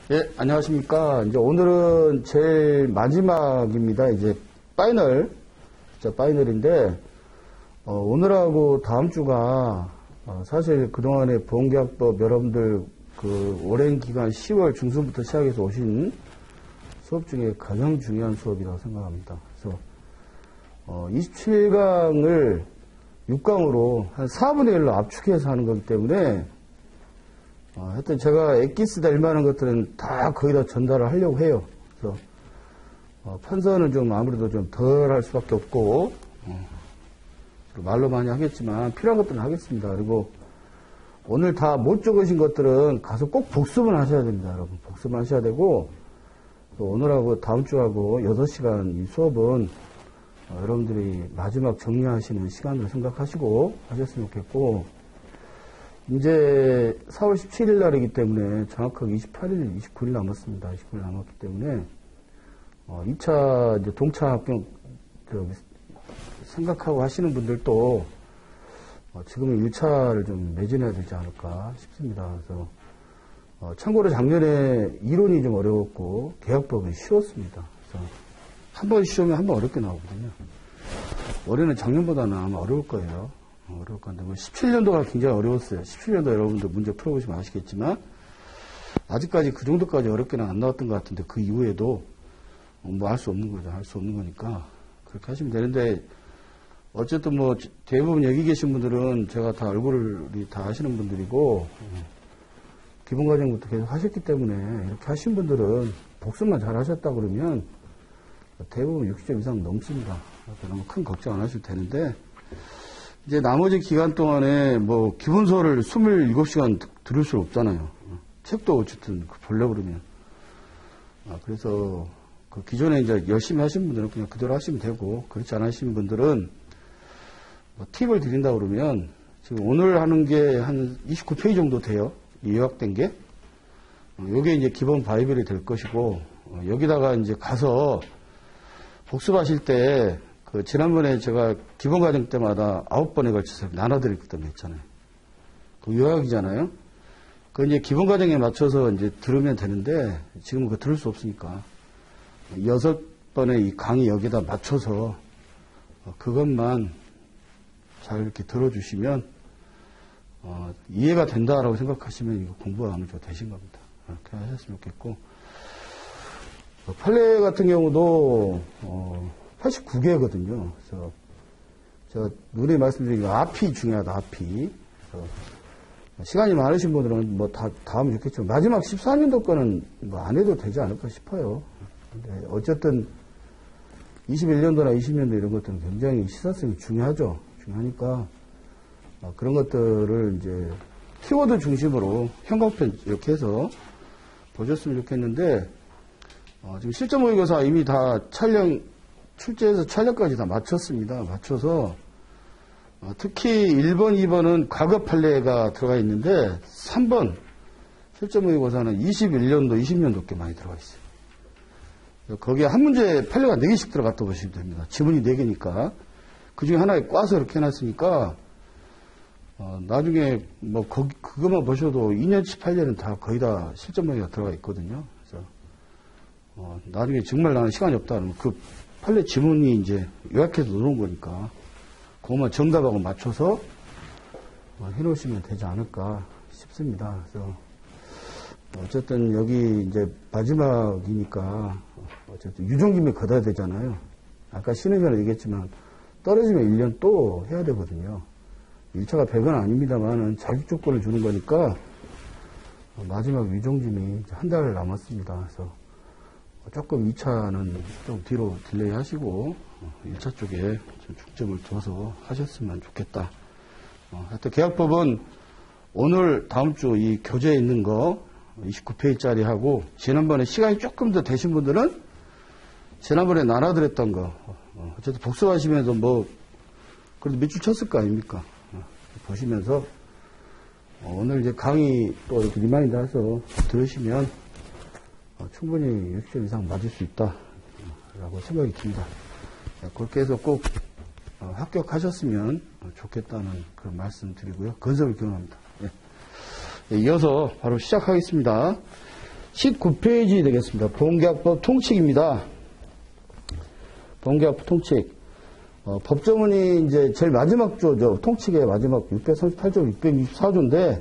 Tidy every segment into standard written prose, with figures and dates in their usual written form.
예, 안녕하십니까. 이제 오늘은 제일 마지막입니다. 이제 파이널, 진짜 파이널인데, 오늘하고 다음 주가, 사실 그동안에 보험계약법 여러분들 그 오랜 기간 10월 중순부터 시작해서 오신 수업 중에 가장 중요한 수업이라고 생각합니다. 그래서, 27강을 6강으로 한 4분의 1로 압축해서 하는 거기 때문에, 하여튼 제가 엑기스 될 만한 것들은 다 거의 다 전달을 하려고 해요. 그래서, 편서는 좀 아무래도 좀 덜 할 수밖에 없고, 말로 많이 하겠지만 필요한 것들은 하겠습니다. 그리고 오늘 다 못 적으신 것들은 가서 꼭 복습을 하셔야 됩니다. 여러분. 복습을 하셔야 되고, 또 오늘하고 다음 주하고 6시간 이 수업은 여러분들이 마지막 정리하시는 시간으로 생각하시고 하셨으면 좋겠고, 이제 4월 17일 날이기 때문에 정확하게 28일, 29일 남았습니다. 29일 남았기 때문에 2차 이제 동차 합격 생각하고 하시는 분들도 지금은 1차를 좀 매진해야 되지 않을까 싶습니다. 그래서 참고로 작년에 이론이 좀 어려웠고 계약법은 쉬웠습니다. 그래서 한 번 쉬우면 한 번 어렵게 나오거든요. 올해는 작년보다는 아마 어려울 거예요. 어려울 건데, 17년도가 굉장히 어려웠어요. 17년도 여러분들 문제 풀어보시면 아시겠지만, 아직까지 그 정도까지 어렵게는 안 나왔던 것 같은데, 그 이후에도, 할 수 없는 거죠. 할 수 없는 거니까, 그렇게 하시면 되는데, 어쨌든 대부분 여기 계신 분들은 제가 다 얼굴이 다 아시는 분들이고, 기본과정부터 계속 하셨기 때문에, 이렇게 하신 분들은 복습만 잘 하셨다 그러면, 대부분 60점 이상 넘습니다. 그래서 너무 큰 걱정 안 하셔도 되는데, 이제 나머지 기간 동안에 기본서를 27시간 들을 수 없잖아요. 책도 어쨌든 보려고 그러면. 그래서 그 기존에 이제 열심히 하신 분들은 그냥 그대로 하시면 되고, 그렇지 않으신 분들은 팁을 드린다 그러면 지금 오늘 하는 게 한 29페이지 정도 돼요. 요약된 게. 요게 이제 기본 바이블이 될 것이고, 여기다가 이제 가서 복습하실 때 지난번에 제가 기본과정 때마다 9번에 걸쳐서 나눠드렸거든요, 했잖아요. 그 요약이잖아요. 그 이제 기본과정에 맞춰서 이제 들으면 되는데, 지금은 그거 들을 수 없으니까, 6번의 이 강의 여기다 맞춰서, 그것만 잘 이렇게 들어주시면, 이해가 된다라고 생각하시면 이거 공부가 어느 정도 되신 겁니다. 그렇게 하셨으면 좋겠고, 판례 같은 경우도, 89개거든요. 그래서 제가 누누이 말씀드린 게 앞이 중요하다, 앞이. 그래서 시간이 많으신 분들은 다 하면 좋겠지만 마지막 14년도 거는 안 해도 되지 않을까 싶어요. 근데 어쨌든 21년도나 20년도 이런 것들은 굉장히 시사성이 중요하죠. 중요하니까 그런 것들을 이제 키워드 중심으로 형광펜 이렇게 해서 보셨으면 좋겠는데 지금 실전 모의고사 이미 다 출제해서 촬영까지 다 마쳤습니다. 맞춰서 특히 1번, 2번은 과거 판례가 들어가 있는데 3번 실전 모의고사는 21년도, 20년도 꽤 많이 들어가 있어요. 거기에 한 문제 판례가 4개씩 들어갔다 보시면 됩니다. 지문이 4개니까 그 중에 하나에 꽈서 이렇게 해놨으니까 나중에 그것만 보셔도 2년치 판례는 다 거의 다 실전 모의가 들어가 있거든요. 그래서 나중에 정말 나는 시간이 없다 그러면 그 판례 지문이 이제 요약해서 넣어놓은 거니까 그것만 정답하고 맞춰서 해놓으시면 되지 않을까 싶습니다. 그래서 어쨌든 여기 이제 마지막이니까 어쨌든 유종기밀 걷어야 되잖아요. 아까 쉬는 전에 얘기했지만 떨어지면 1년 또 해야 되거든요. 1차가 100은 아닙니다만은 자격 조건을 주는 거니까 마지막 유종기밀 한 달 남았습니다. 그래서 조금 2차는 좀 뒤로 딜레이 하시고 1차 쪽에 좀 중점을 둬서 하셨으면 좋겠다. 하여튼 계약법은 오늘 다음 주 이 교재에 있는 거 29페이지짜리 하고 지난번에 시간이 조금 더 되신 분들은 지난번에 나눠드렸던 거 어쨌든 복습하시면서 그래도 몇 줄 쳤을 거 아닙니까? 보시면서 오늘 이제 강의 또 이렇게 리마인드 해서 들으시면 충분히 60점 이상 맞을 수 있다라고 생각이 듭니다. 그렇게 해서 꼭 합격하셨으면 좋겠다는 그런 말씀 드리고요. 건설을 기원합니다. 이어서 바로 시작하겠습니다. 19페이지 되겠습니다. 보험계약법 통칙입니다. 보험계약법 통칙. 법조문이 이제 제일 마지막 조죠. 통칙의 마지막 638조, 664조인데,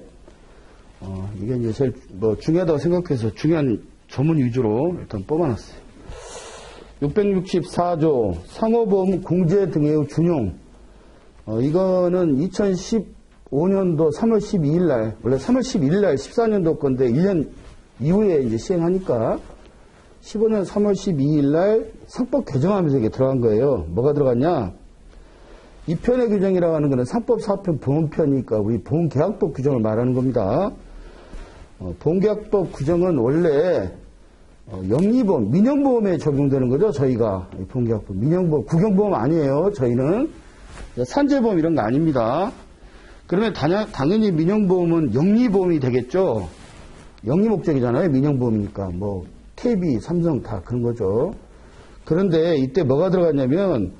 이게 이제 제일 중요하다고 생각해서 중요한 조문 위주로 일단 뽑아놨어요. 664조, 상호보험 공제 등의 준용. 이거는 2015년도 3월 12일 날, 원래 3월 12일 날 14년도 건데 1년 이후에 이제 시행하니까 15년 3월 12일 날 상법 개정하면서 이게 들어간 거예요. 뭐가 들어갔냐? 2편의 규정이라고 하는 거는 상법 4편 보험편이니까 우리 보험계약법 규정을 말하는 겁니다. 보험계약법 규정은 원래 영리보험, 민영보험에 적용되는 거죠. 저희가 보험계약법, 민영보험, 국영보험 아니에요. 저희는 산재보험 이런 거 아닙니다. 그러면 당연히 민영보험은 영리보험이 되겠죠. 영리 목적이잖아요. 민영보험이니까 뭐 KB, 삼성 다 그런 거죠. 그런데 이때 뭐가 들어갔냐면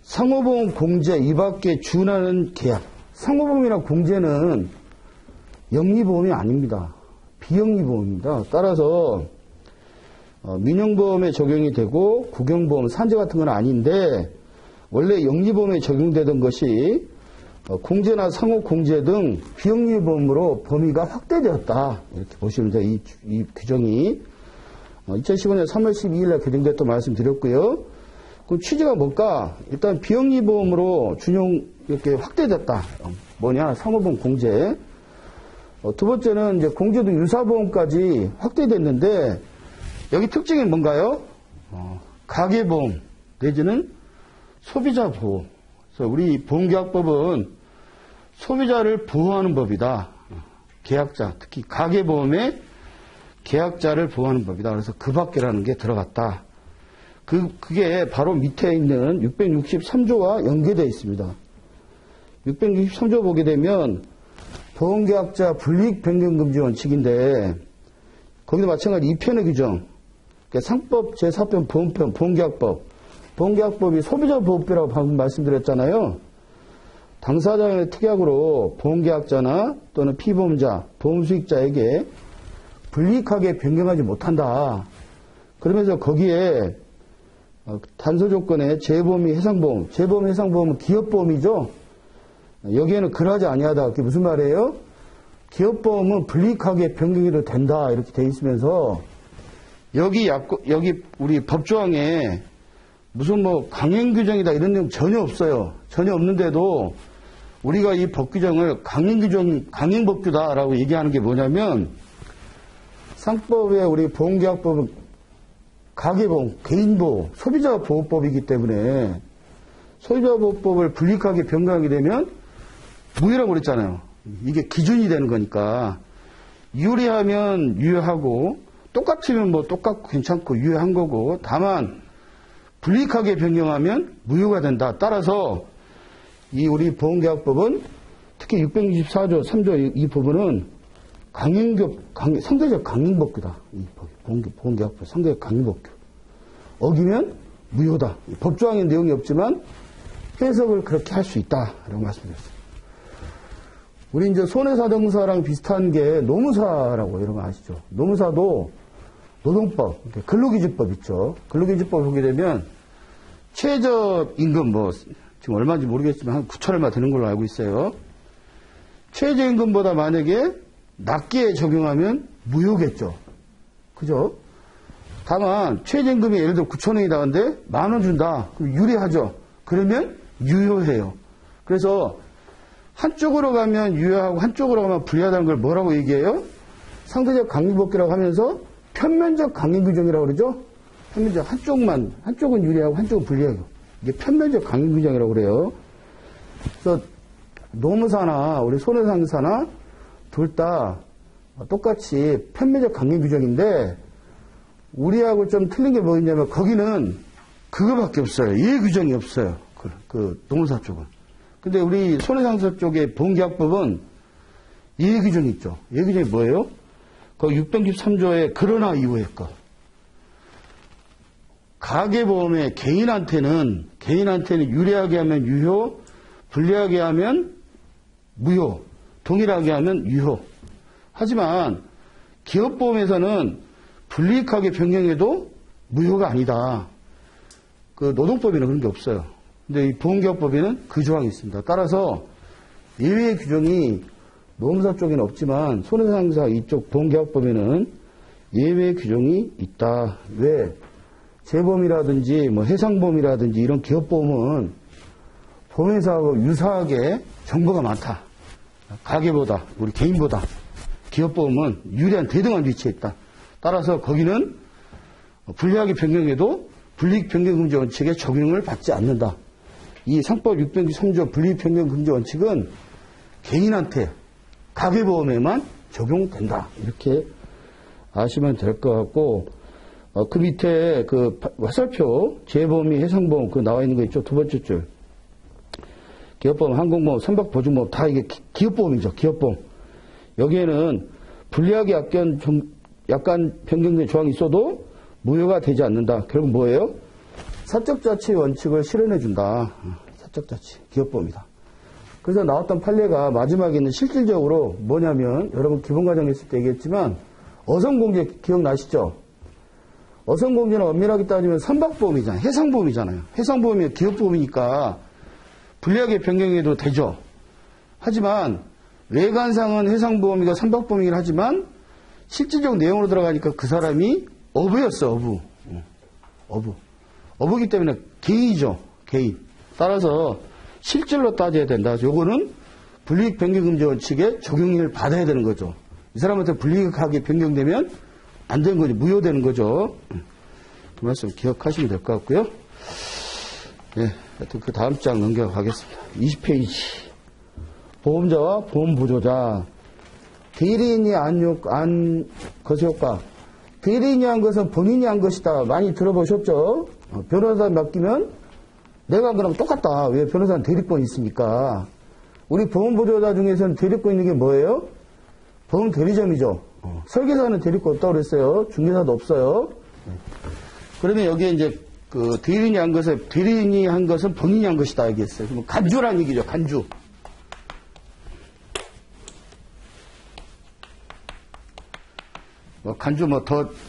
상호보험 공제 이 밖에 준하는 계약. 상호보험이나 공제는 영리보험이 아닙니다. 비영리보험입니다. 따라서 민영보험에 적용이 되고 국영보험, 산재 같은 건 아닌데 원래 영리보험에 적용되던 것이 공제나 상호공제 등 비영리보험으로 범위가 확대되었다. 이렇게 보시면 돼요. 이 규정이 2015년 3월 12일 날 개정됐다고 말씀드렸고요. 그 취지가 뭘까? 일단 비영리보험으로 준용 이렇게 확대됐다. 뭐냐? 상호보험 공제. 두 번째는 이제 공제도 유사보험까지 확대됐는데 여기 특징이 뭔가요? 가계보험 내지는 소비자 보호. 그래서 우리 보험계약법은 소비자를 보호하는 법이다. 계약자, 특히 가계보험의 계약자를 보호하는 법이다. 그래서 그 밖이라는 게 들어갔다. 그게 바로 밑에 있는 663조와 연계되어 있습니다. 663조 보게 되면 보험계약자 불이익 변경 금지 원칙인데 거기도 마찬가지 2편의 규정. 그러니까 상법 제4편 보험편 보험계약법. 보험계약법이 소비자보호법이라고 방금 말씀드렸잖아요. 당사자의 특약으로 보험계약자나 또는 피보험자, 보험수익자에게 불이익하게 변경하지 못한다. 그러면서 거기에 단서 조건에 재보험이 해상보험, 재보험 해상보험은 기업보험이죠. 여기에는 그러하지 아니하다. 그게 무슨 말이에요? 기업보험은 불이익하게 변경이 된다. 이렇게 돼 있으면서 여기 우리 법조항에 무슨 뭐 강행 규정이다 이런 내용 전혀 없어요. 전혀 없는데도 우리가 이 법 규정을 강행 규정, 강행 법규다라고 얘기하는 게 뭐냐면 상법의 우리 보험계약법은 가계보험, 개인보호, 소비자보호법이기 때문에 소비자보호법을 불이익하게 변경하게 되면 무효라고 그랬잖아요. 이게 기준이 되는 거니까 유리하면 유효하고 똑같으면 뭐 똑같고 괜찮고 유효한 거고 다만 불이익하게 변경하면 무효가 된다. 따라서 이 우리 보험계약법은 특히 664조 3조 이 부분은 상대적 강행법규다. 이 보험계약법 상대적 강행법규. 어기면 무효다. 법조항의 내용이 없지만 해석을 그렇게 할 수 있다라고 말씀드렸습니다. 우리 이제 손해사정사랑 비슷한 게 노무사라고 여러분 아시죠? 노무사도 노동법, 근로기준법 있죠. 근로기준법 보게 되면 최저임금 지금 얼마인지 모르겠지만 한 9천 얼마 되는 걸로 알고 있어요. 최저임금보다 만약에 낮게 적용하면 무효겠죠. 그죠? 다만 최저임금이 예를 들어 9천 원이 나는데 10,000원 준다. 그럼 유리하죠. 그러면 유효해요. 그래서 한쪽으로 가면 유효하고 한쪽으로 가면 불리하다는 걸 뭐라고 얘기해요? 상대적 강행법규라고 하면서 편면적 강행규정이라고 그러죠? 편면적 한쪽은 유리하고 한쪽은 불리하고. 이게 편면적 강행규정이라고 그래요. 그래서 노무사나 우리 손해상사나 둘 다 똑같이 편면적 강행규정인데 우리하고 좀 틀린 게 뭐였냐면 거기는 그거밖에 없어요. 이해 규정이 없어요. 그 노무사 쪽은. 근데 우리 손해상사 쪽의 보험계약법은 이해 규정이 있죠. 이해 규정이 뭐예요? 그 663조의 그러나 이후의 거. 가계보험의 개인한테는 유리하게 하면 유효, 불리하게 하면 무효, 동일하게 하면 유효. 하지만 기업보험에서는 불이익하게 변경해도 무효가 아니다. 그 노동법에는 그런 게 없어요. 근데 이 보험기업법에는 그 조항이 있습니다. 따라서 예외 규정이 노무사 쪽에는 없지만 손해상사 이쪽 보험계약법에는 예외 규정이 있다. 왜? 재보험이라든지 뭐 해상보험이라든지 이런 기업보험은 보험회사하고 유사하게 정보가 많다. 가계보다 우리 개인보다 기업보험은 유리한 대등한 위치에 있다. 따라서 거기는 불리하게 변경해도 불이익 변경 금지 원칙에 적용을 받지 않는다. 이 상법 603조 불이익 변경 금지 원칙은 개인한테 가계보험에만 적용된다. 이렇게 아시면 될 것 같고, 그 밑에 그 화살표 재보험 및 해상보험 그 나와 있는 거 있죠. 두 번째 줄. 기업보험, 항공보험, 선박보증보험 다 이게 기업보험이죠. 기업보험. 여기에는 불리하게 약간 변경된 조항이 있어도 무효가 되지 않는다. 결국 뭐예요? 사적자치 원칙을 실현해준다. 사적자치. 기업보험이다. 그래서 나왔던 판례가 마지막에는 실질적으로 뭐냐면 여러분 기본과정 했을 때 얘기했지만 어선공제 기억나시죠? 어선공제는 엄밀하게 따지면 선박보험이잖아요. 해상보험이잖아요. 해상보험이 기업보험이니까 불리하게 변경해도 되죠. 하지만 외관상은 해상보험이가 선박보험이긴 하지만 실질적 내용으로 들어가니까 그 사람이 어부였어. 어부기 때문에 개인이죠. 개인. 따라서 실질로 따져야 된다. 요거는 불이익 변경 금지 원칙에 적용을 받아야 되는 거죠. 이 사람한테 불이익하게 변경되면 안 되는 거죠. 무효되는 거죠. 그 말씀 기억하시면 될 것 같고요. 예, 하여튼 그 다음 장 넘겨가겠습니다. 20페이지. 보험자와 보험보조자. 대리인이 안 것효과. 대리인이 한 것은 본인이 한 것이다. 많이 들어보셨죠? 변호사 맡기면 내가 한 거랑 똑같다. 왜? 변호사는 대리권이 있으니까. 우리 보험보조자 중에서는 대리권 있는 게 뭐예요? 보험 대리점이죠. 설계사는 대리권 없다고 그랬어요. 중개사도 없어요. 그러면 여기에 이제 그 대리인이 한 것은 본인이 한 것이다 얘기했어요. 그럼 간주라는 얘기죠. 간주.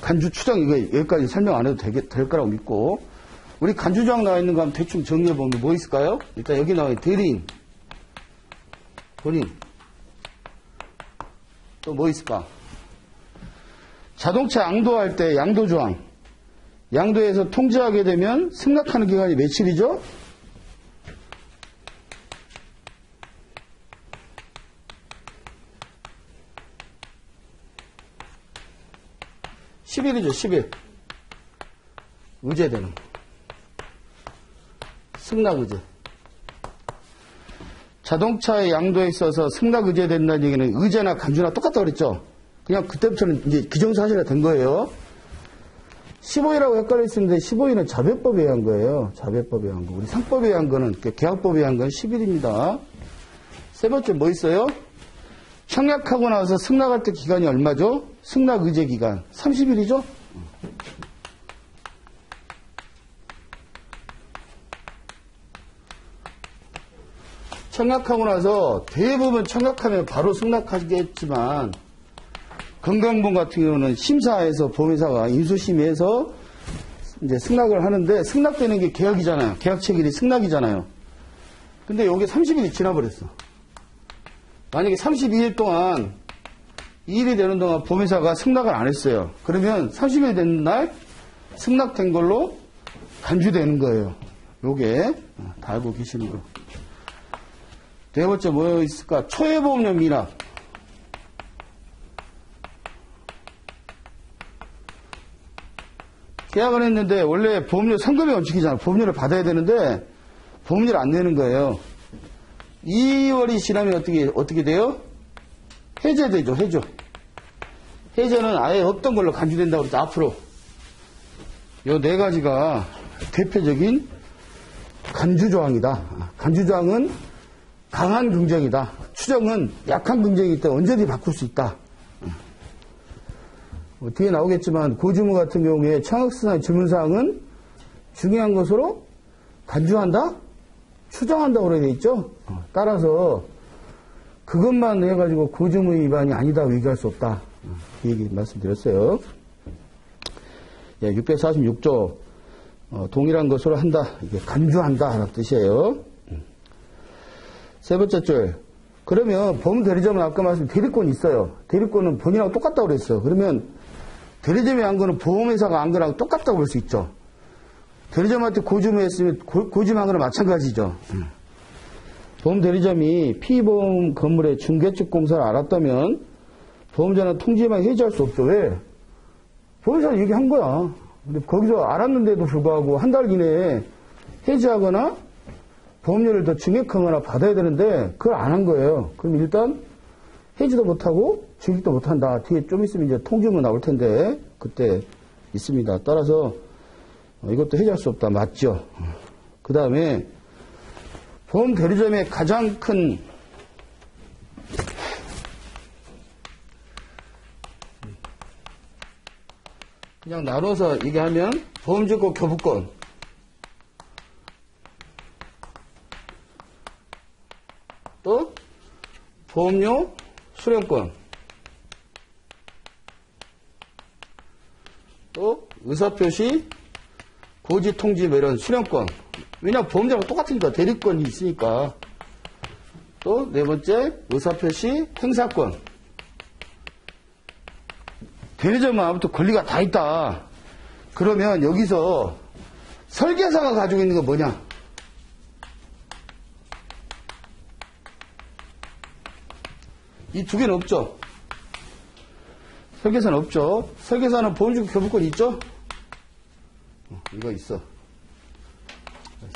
간주 추정 이거 여기까지 설명 안 해도 될 거라고 믿고, 우리 간주조항 나와 있는 거 한번 대충 정리해 보면 뭐 있을까요? 일단 여기 나와 있는 대리인, 본인, 또 뭐 있을까? 자동차 양도할 때 양도조항, 양도에서 통지하게 되면 승낙하는 기간이 며칠이죠? (10일이죠) 10일. 의제되는 거. 승낙의제. 자동차의 양도에 있어서 승낙의제 된다는 얘기는 의제나 간주나 똑같다고 그랬죠? 그냥 그때부터는 이제 기정사실화 된 거예요. 15일하고 헷갈려 있었는데 15일은 자배법에 의한 거예요. 자배법에 의한 거. 우리 상법에 의한 거는, 계약법에 의한 건 10일입니다. 세 번째 뭐 있어요? 청약하고 나서 승낙할 때 기간이 얼마죠? 승낙의제 기간. 30일이죠? 청약하고 나서 대부분 청약하면 바로 승낙하겠지만, 건강보험 같은 경우는 심사에서 보험회사가 인수심의해서 이제 승낙을 하는데, 승낙되는 게 계약이잖아요. 계약 체결이 승낙이잖아요. 근데 여기 30일이 지나버렸어. 만약에 32일 동안 2일이 되는 동안 보험회사가 승낙을 안 했어요. 그러면 30일 된 날 승낙된 걸로 간주되는 거예요. 요게 다 알고 계시는 거. 네 번째 뭐 있을까? 초회보험료 미납. 계약을 했는데 원래 보험료 상급의 원칙이잖아. 보험료를 받아야 되는데 보험료를 안 내는 거예요. 2월이 지나면 어떻게 돼요? 해제되죠. 해제는 아예 없던 걸로 간주된다고 그랬죠. 앞으로. 요 네 가지가 대표적인 간주조항이다. 간주조항은 강한 긍정이다. 추정은 약한 긍정이기 때문에 언제든지 바꿀 수 있다. 뒤에 나오겠지만 고지문 같은 경우에 청약서나 질문사항은 중요한 것으로 간주한다? 추정한다고 그래 있죠? 따라서 그것만 해가지고 고지문 위반이 아니다 얘기할 수 없다. 그 얘기 말씀드렸어요. 예, 646조, 동일한 것으로 한다. 이게 간주한다. 하는 뜻이에요. 세 번째 줄. 그러면 범대리점은 아까 말씀 대리권이 있어요. 대리권은 본인하고 똑같다고 그랬어요. 그러면 대리점이 안 거는 보험회사가 안 거랑 똑같다고 볼 수 있죠. 대리점한테 고지했으면 고지한 거랑 마찬가지죠. 보험대리점이 피보험 건물의 중개측 공사를 알았다면 보험자는 통지만 해지할 수 없죠. 왜? 보험회사가 얘기한 거야. 근데 거기서 알았는데도 불구하고 한 달 이내에 해지하거나 보험료를 더 증액하거나 받아야 되는데 그걸 안 한 거예요. 그럼 일단 해지도 못하고 증액도 못한다. 뒤에 좀 있으면 이제 통지문 나올 텐데 그때 있습니다. 따라서 이것도 해지할 수 없다. 맞죠? 그 다음에 보험 대리점의 가장 큰 그냥 나눠서 얘기하면 보험증권 교부권, 또 보험료 수령권, 또 의사표시 고지통지 뭐 이런 수령권. 왜냐하면 보험자랑 똑같으니까 대리권이 있으니까. 또 네 번째 의사표시 행사권. 대리점은 아무튼 권리가 다 있다. 그러면 여기서 설계사가 가지고 있는 건 뭐냐? 이 두 개는 없죠. 설계사는 없죠. 설계사는 보험증권 교부권이 있죠? 이거 있어.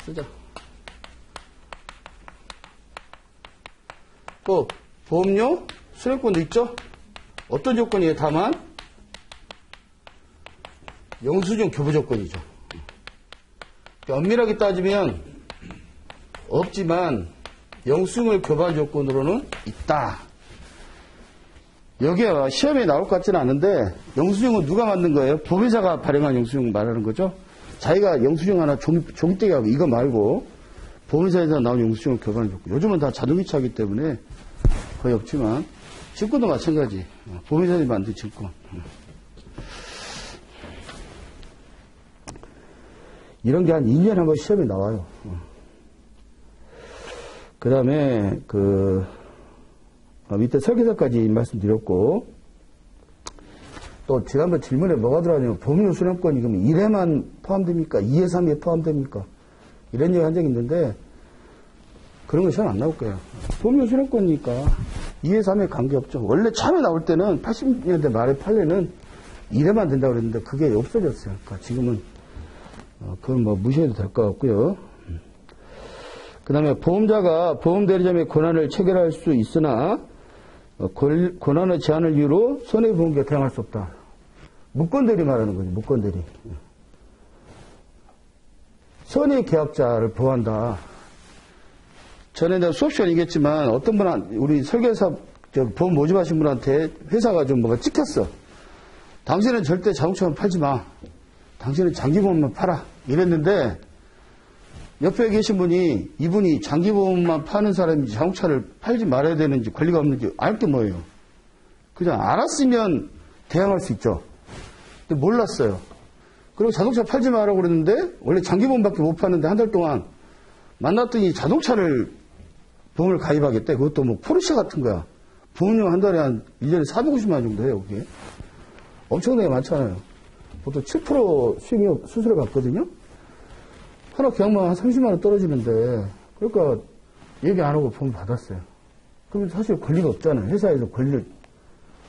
쓰자. 또 보험료 수령권도 있죠? 어떤 조건이에요? 다만 영수증 교부 조건이죠. 엄밀하게 따지면 없지만 영수증을 교부한 조건으로는 있다. 여기에 시험에 나올 것 같지는 않은데 영수증은 누가 만든 거예요? 보험회사가 발행한 영수증 말하는 거죠. 자기가 영수증 하나 종이떼기 하고 이거 말고 보험회사에서 나온 영수증을 교부하는 조건. 요즘은 다 자동이체하기 때문에 거의 없지만 증권도 마찬가지. 보험회사들이 만든 증권. 이런 게 한 2년에 한 번 시험에 나와요. 그 다음에 밑에 설계사까지 말씀드렸고, 또 지난번 질문에 뭐가 들어가냐면 보험료 수령권이 그러면 1회만 포함됩니까? 2회, 3회 포함됩니까? 이런 얘기 한 적이 있는데 그런 거 시험 안 나올 거예요. 보험료 수령권이니까 2회, 3회 관계없죠. 원래 처음에 나올 때는 80년대 말에 판례는 1회만 된다고 그랬는데 그게 없어졌어요. 그러니까 지금은 그건 뭐 무시해도 될 것 같고요. 그 다음에 보험자가 보험대리점의 권한을 체결할 수 있으나 권한의 제한을 이유로 손해보험계가 대항할 수 없다. 무권대리 말하는 거죠. 무권대리. 손해계약자를 보호한다. 전에 내가 수업 시간에 얘기했지만 어떤 분한 우리 설계사 보험 모집하신 분한테 회사가 좀 뭐가 찍혔어. 당신은 절대 자동차만 팔지 마. 당신은 장기보험만 팔아. 이랬는데 옆에 계신 분이 이분이 장기보험만 파는 사람인지 자동차를 팔지 말아야 되는지 권리가 없는지 알 게 뭐예요. 그냥 알았으면 대항할 수 있죠. 근데 몰랐어요. 그리고 자동차 팔지 말라고 그랬는데 원래 장기보험밖에 못 파는데 한 달 동안 만났더니 자동차를 보험을 가입하겠대. 그것도 뭐 포르쉐 같은 거야. 보험료 한 달에 한 1년에 450만 원 정도 해요. 그게. 엄청나게 많잖아요. 보통 7% 수익률 수수료 받거든요. 하나 계약만 한 30만 원 떨어지는데, 그러니까 얘기 안 하고 보험 받았어요. 그러면 사실 권리가 없잖아요. 회사에서 권리를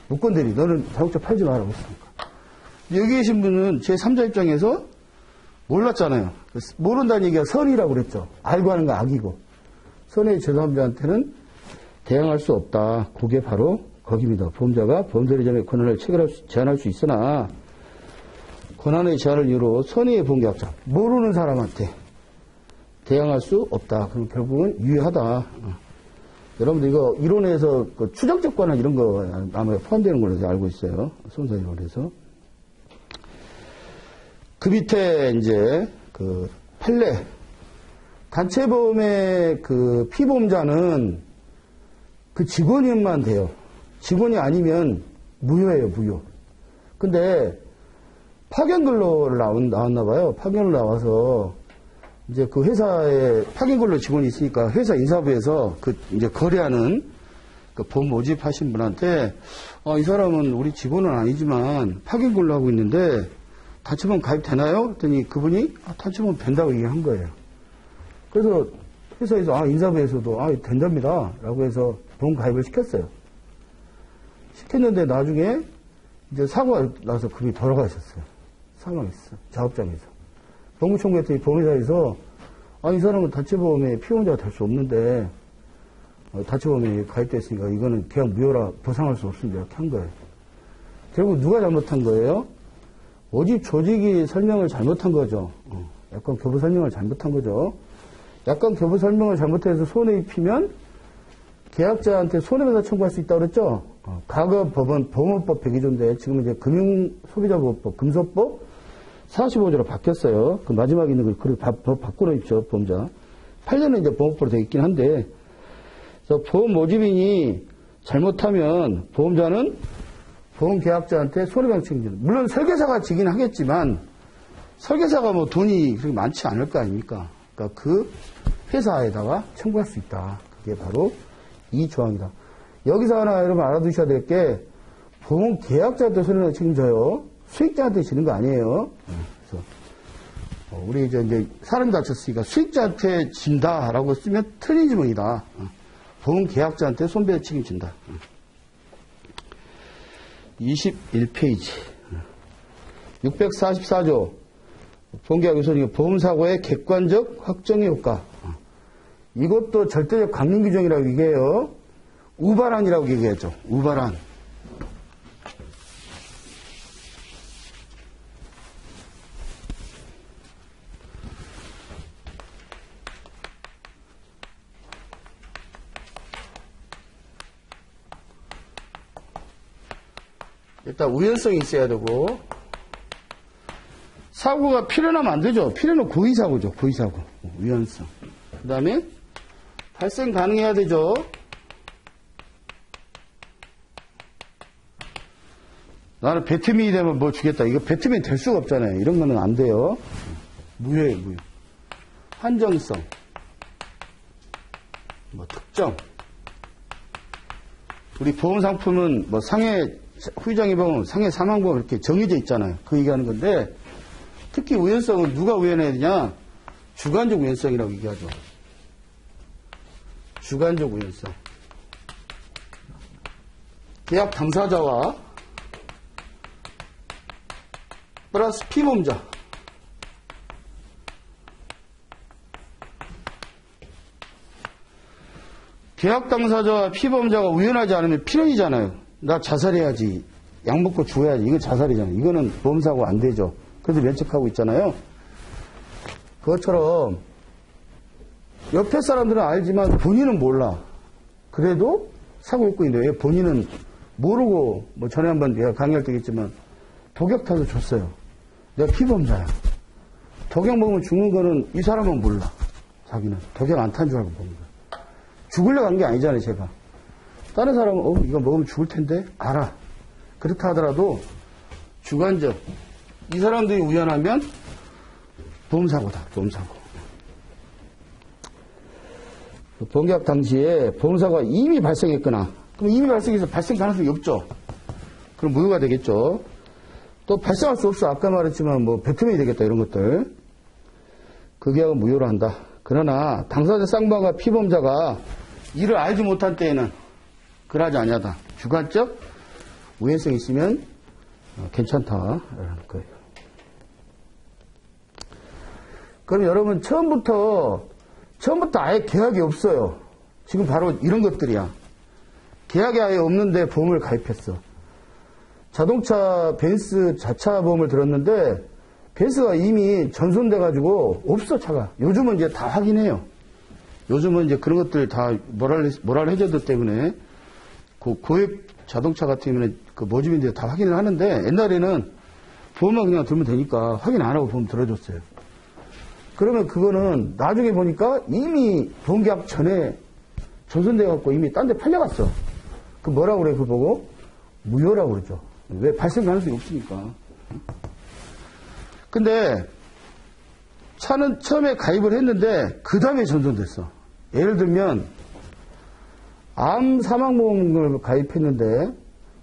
무권대리 너는 자동차 팔지 말라고 했으니까. 여기 계신 분은 제 3자 입장에서 몰랐잖아요. 모른다는 얘기가 선이라고 그랬죠. 알고 하는 거 악이고. 선의 제3자한테는 대항할 수 없다. 그게 바로 거기입니다. 보험자가 보험대리점의 권한을 제한할 수 있으나 권한의 제한을 이유로 선의의 보험계약자, 모르는 사람한테 대항할 수 없다. 그럼 결국은 유효하다. 여러분들 이거 이론에서 추정적 권한 이런 거 아마 포함되는 걸로 알고 있어요. 손사 이론에서. 그 밑에 이제 판례. 단체보험의 피보험자는 그 직원이면 돼요. 직원이 아니면 무효예요, 무효. 근데 파견근로를 나왔나 봐요. 파견을 나와서 이제 그 회사에 파견근로 직원이 있으니까 회사 인사부에서 그 이제 거래하는 그 보험 모집하신 분한테 이 사람은 우리 직원은 아니지만 파견근로 하고 있는데 단체보험 가입되나요? 했더니 그분이 단체보험 된다고 얘기한 거예요. 그래서 회사에서 인사부에서도 된답니다 라고 해서 보험 가입을 시켰어요. 시켰는데 나중에 이제 사고가 나서 그분이 돌아가셨어요. 사망했어요. 작업장에서. 보험 청구했더니 보험회사에서 이 사람은 단체보험에 피해자가 될 수 없는데 단체보험에 가입됐으니까 이거는 계약 무효라 보상할 수 없습니다. 이렇게 한 거예요. 결국 누가 잘못한 거예요? 모집 조직이 설명을 잘못한 거죠. 약관 교부 설명을 잘못한 거죠. 약관 교부 설명을 잘못해서 손해 입히면 계약자한테 손해배상 청구할 수 있다고 그랬죠. 과거 법은 보험업법 102조인데 지금은 이제 금융소비자보호법 금소법 45조로 바뀌었어요. 그 마지막에 있는 걸 바꾸려 있죠, 보험자. 8년은 이제 보험법으로 되어 있긴 한데, 그래서 보험 모집인이 잘못하면 보험자는 보험 계약자한테 손해배상 책임져요. 물론 설계사가 지긴 하겠지만, 설계사가 뭐 돈이 그렇게 많지 않을 거 아닙니까? 그러니까 그 회사에다가 청구할 수 있다. 그게 바로 이 조항이다. 여기서 하나 여러분 알아두셔야 될 게, 보험 계약자한테 손해배상 책임져요. 수익자한테 지는 거 아니에요. 그래서 우리 이제 사람이 다쳤으니까 수익자한테 진다라고 쓰면 틀린 지문이다. 보험 계약자한테 손배상 책임진다. 21페이지 644조 보험계약 요소는 보험사고의 객관적 확정의 효과. 이것도 절대적 강림 규정이라고 얘기해요. 우발한이라고 얘기하죠. 우발한. 일단 우연성이 있어야 되고, 사고가 필요하면 안 되죠. 필요는 고의사고죠. 고의사고. 우연성. 그 다음에 발생 가능해야 되죠. 나는 배트민이 되면 뭐 주겠다. 이거 배트민 될 수가 없잖아요. 이런 거는 안 돼요. 무효예요, 무효. 한정성. 뭐 특정. 우리 보험상품은 뭐 상해 후유장애보험, 상해 사망보험 이렇게 정해져 있잖아요. 그 얘기하는 건데, 특히 우연성은 누가 우연해야 되냐? 주관적 우연성이라고 얘기하죠. 주관적 우연성. 계약 당사자와 플러스 피보험자. 계약 당사자와 피보험자가 우연하지 않으면 필연이잖아요. 나 자살해야지. 약 먹고 죽어야지. 이건 자살이잖아요. 이거는 보험사고 안 되죠. 그래서 면책하고 있잖아요. 그것처럼 옆에 사람들은 알지만 본인은 몰라. 그래도 사고 입고 있는데 왜 본인은 모르고, 뭐 전에 한번 내가 강의할 때 했지만 독약 타서 줬어요. 내가 피보험자야. 독약 먹으면 죽는 거는 이 사람은 몰라. 자기는 독약 안 탄 줄 알고 먹는 거야. 죽으려고 한 게 아니잖아요, 제가. 다른 사람은 이거 먹으면 죽을 텐데 알아. 그렇다 하더라도 주관적. 이 사람들이 우연하면 보험사고다. 보험사고. 보험계약 당시에 보험사고가 이미 발생했거나, 그럼 이미 발생해서 발생 가능성이 없죠. 그럼 무효가 되겠죠. 또 발생할 수 없어. 아까 말했지만 뭐 배트맨이 되겠다 이런 것들. 그 계약은 무효로 한다. 그러나 당사자 쌍방과 피보험자가 이를 알지 못한 때에는 그러하지 아니하다. 주관적 우연성이 있으면 괜찮다라는 거예요. 그럼 여러분 처음부터 아예 계약이 없어요. 지금 바로 이런 것들이야. 계약이 아예 없는데 보험을 가입했어. 자동차 벤츠 자차 보험을 들었는데 벤츠가 이미 전손돼가지고 없어 차가. 요즘은 이제 다 확인해요. 요즘은 이제 그런 것들 다 모랄 해저드 때문에 그 고액 자동차 같은 경우는 그 모집인데 다 확인을 하는데 옛날에는 보험만 그냥 들면 되니까 확인 안 하고 보험 들어줬어요. 그러면 그거는 나중에 보니까 이미 보험계약 전에 전손돼갖고 이미 딴 데 팔려갔어. 그 뭐라고 그래, 그거 보고? 무효라고 그러죠. 왜? 발생 가능성이 없으니까. 근데 차는 처음에 가입을 했는데 그 다음에 전손됐어. 예를 들면 암 사망보험을 가입했는데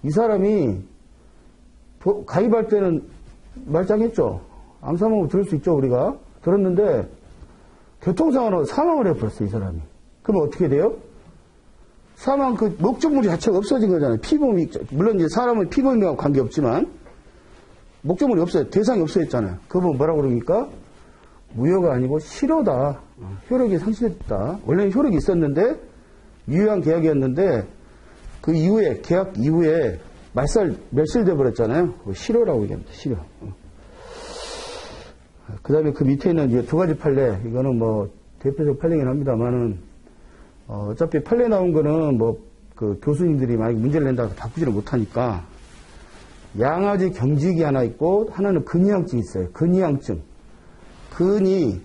이 사람이 가입할 때는 말짱했죠. 암 사망보험 들을 수 있죠, 우리가. 들었는데 교통사고로 사망을 해버렸어, 이 사람이. 그러면 어떻게 돼요? 사망 그 목적물이 자체가 없어진 거잖아요. 피보험이, 물론 이제 사람은 피보험이랑 관계없지만 목적물이 없어요. 대상이 없어졌잖아요. 그거 뭐라고 그러니까? 무효가 아니고 실효다. 효력이 상실했다. 원래는 효력이 있었는데 유효한 계약이었는데 그 이후에 계약 이후에 멸실돼 버렸잖아요. 실효라고 얘기합니다. 실효. 그 다음에 그 밑에 있는 이제 두 가지 판례. 이거는 뭐 대표적 판례긴 합니다만은 어차피 판례 나온 거는 뭐 그 교수님들이 만약에 문제를 낸다고 바꾸지를 못하니까 양아지 경직이 하나 있고 하나는 근이양증이 있어요. 근이양증. 근이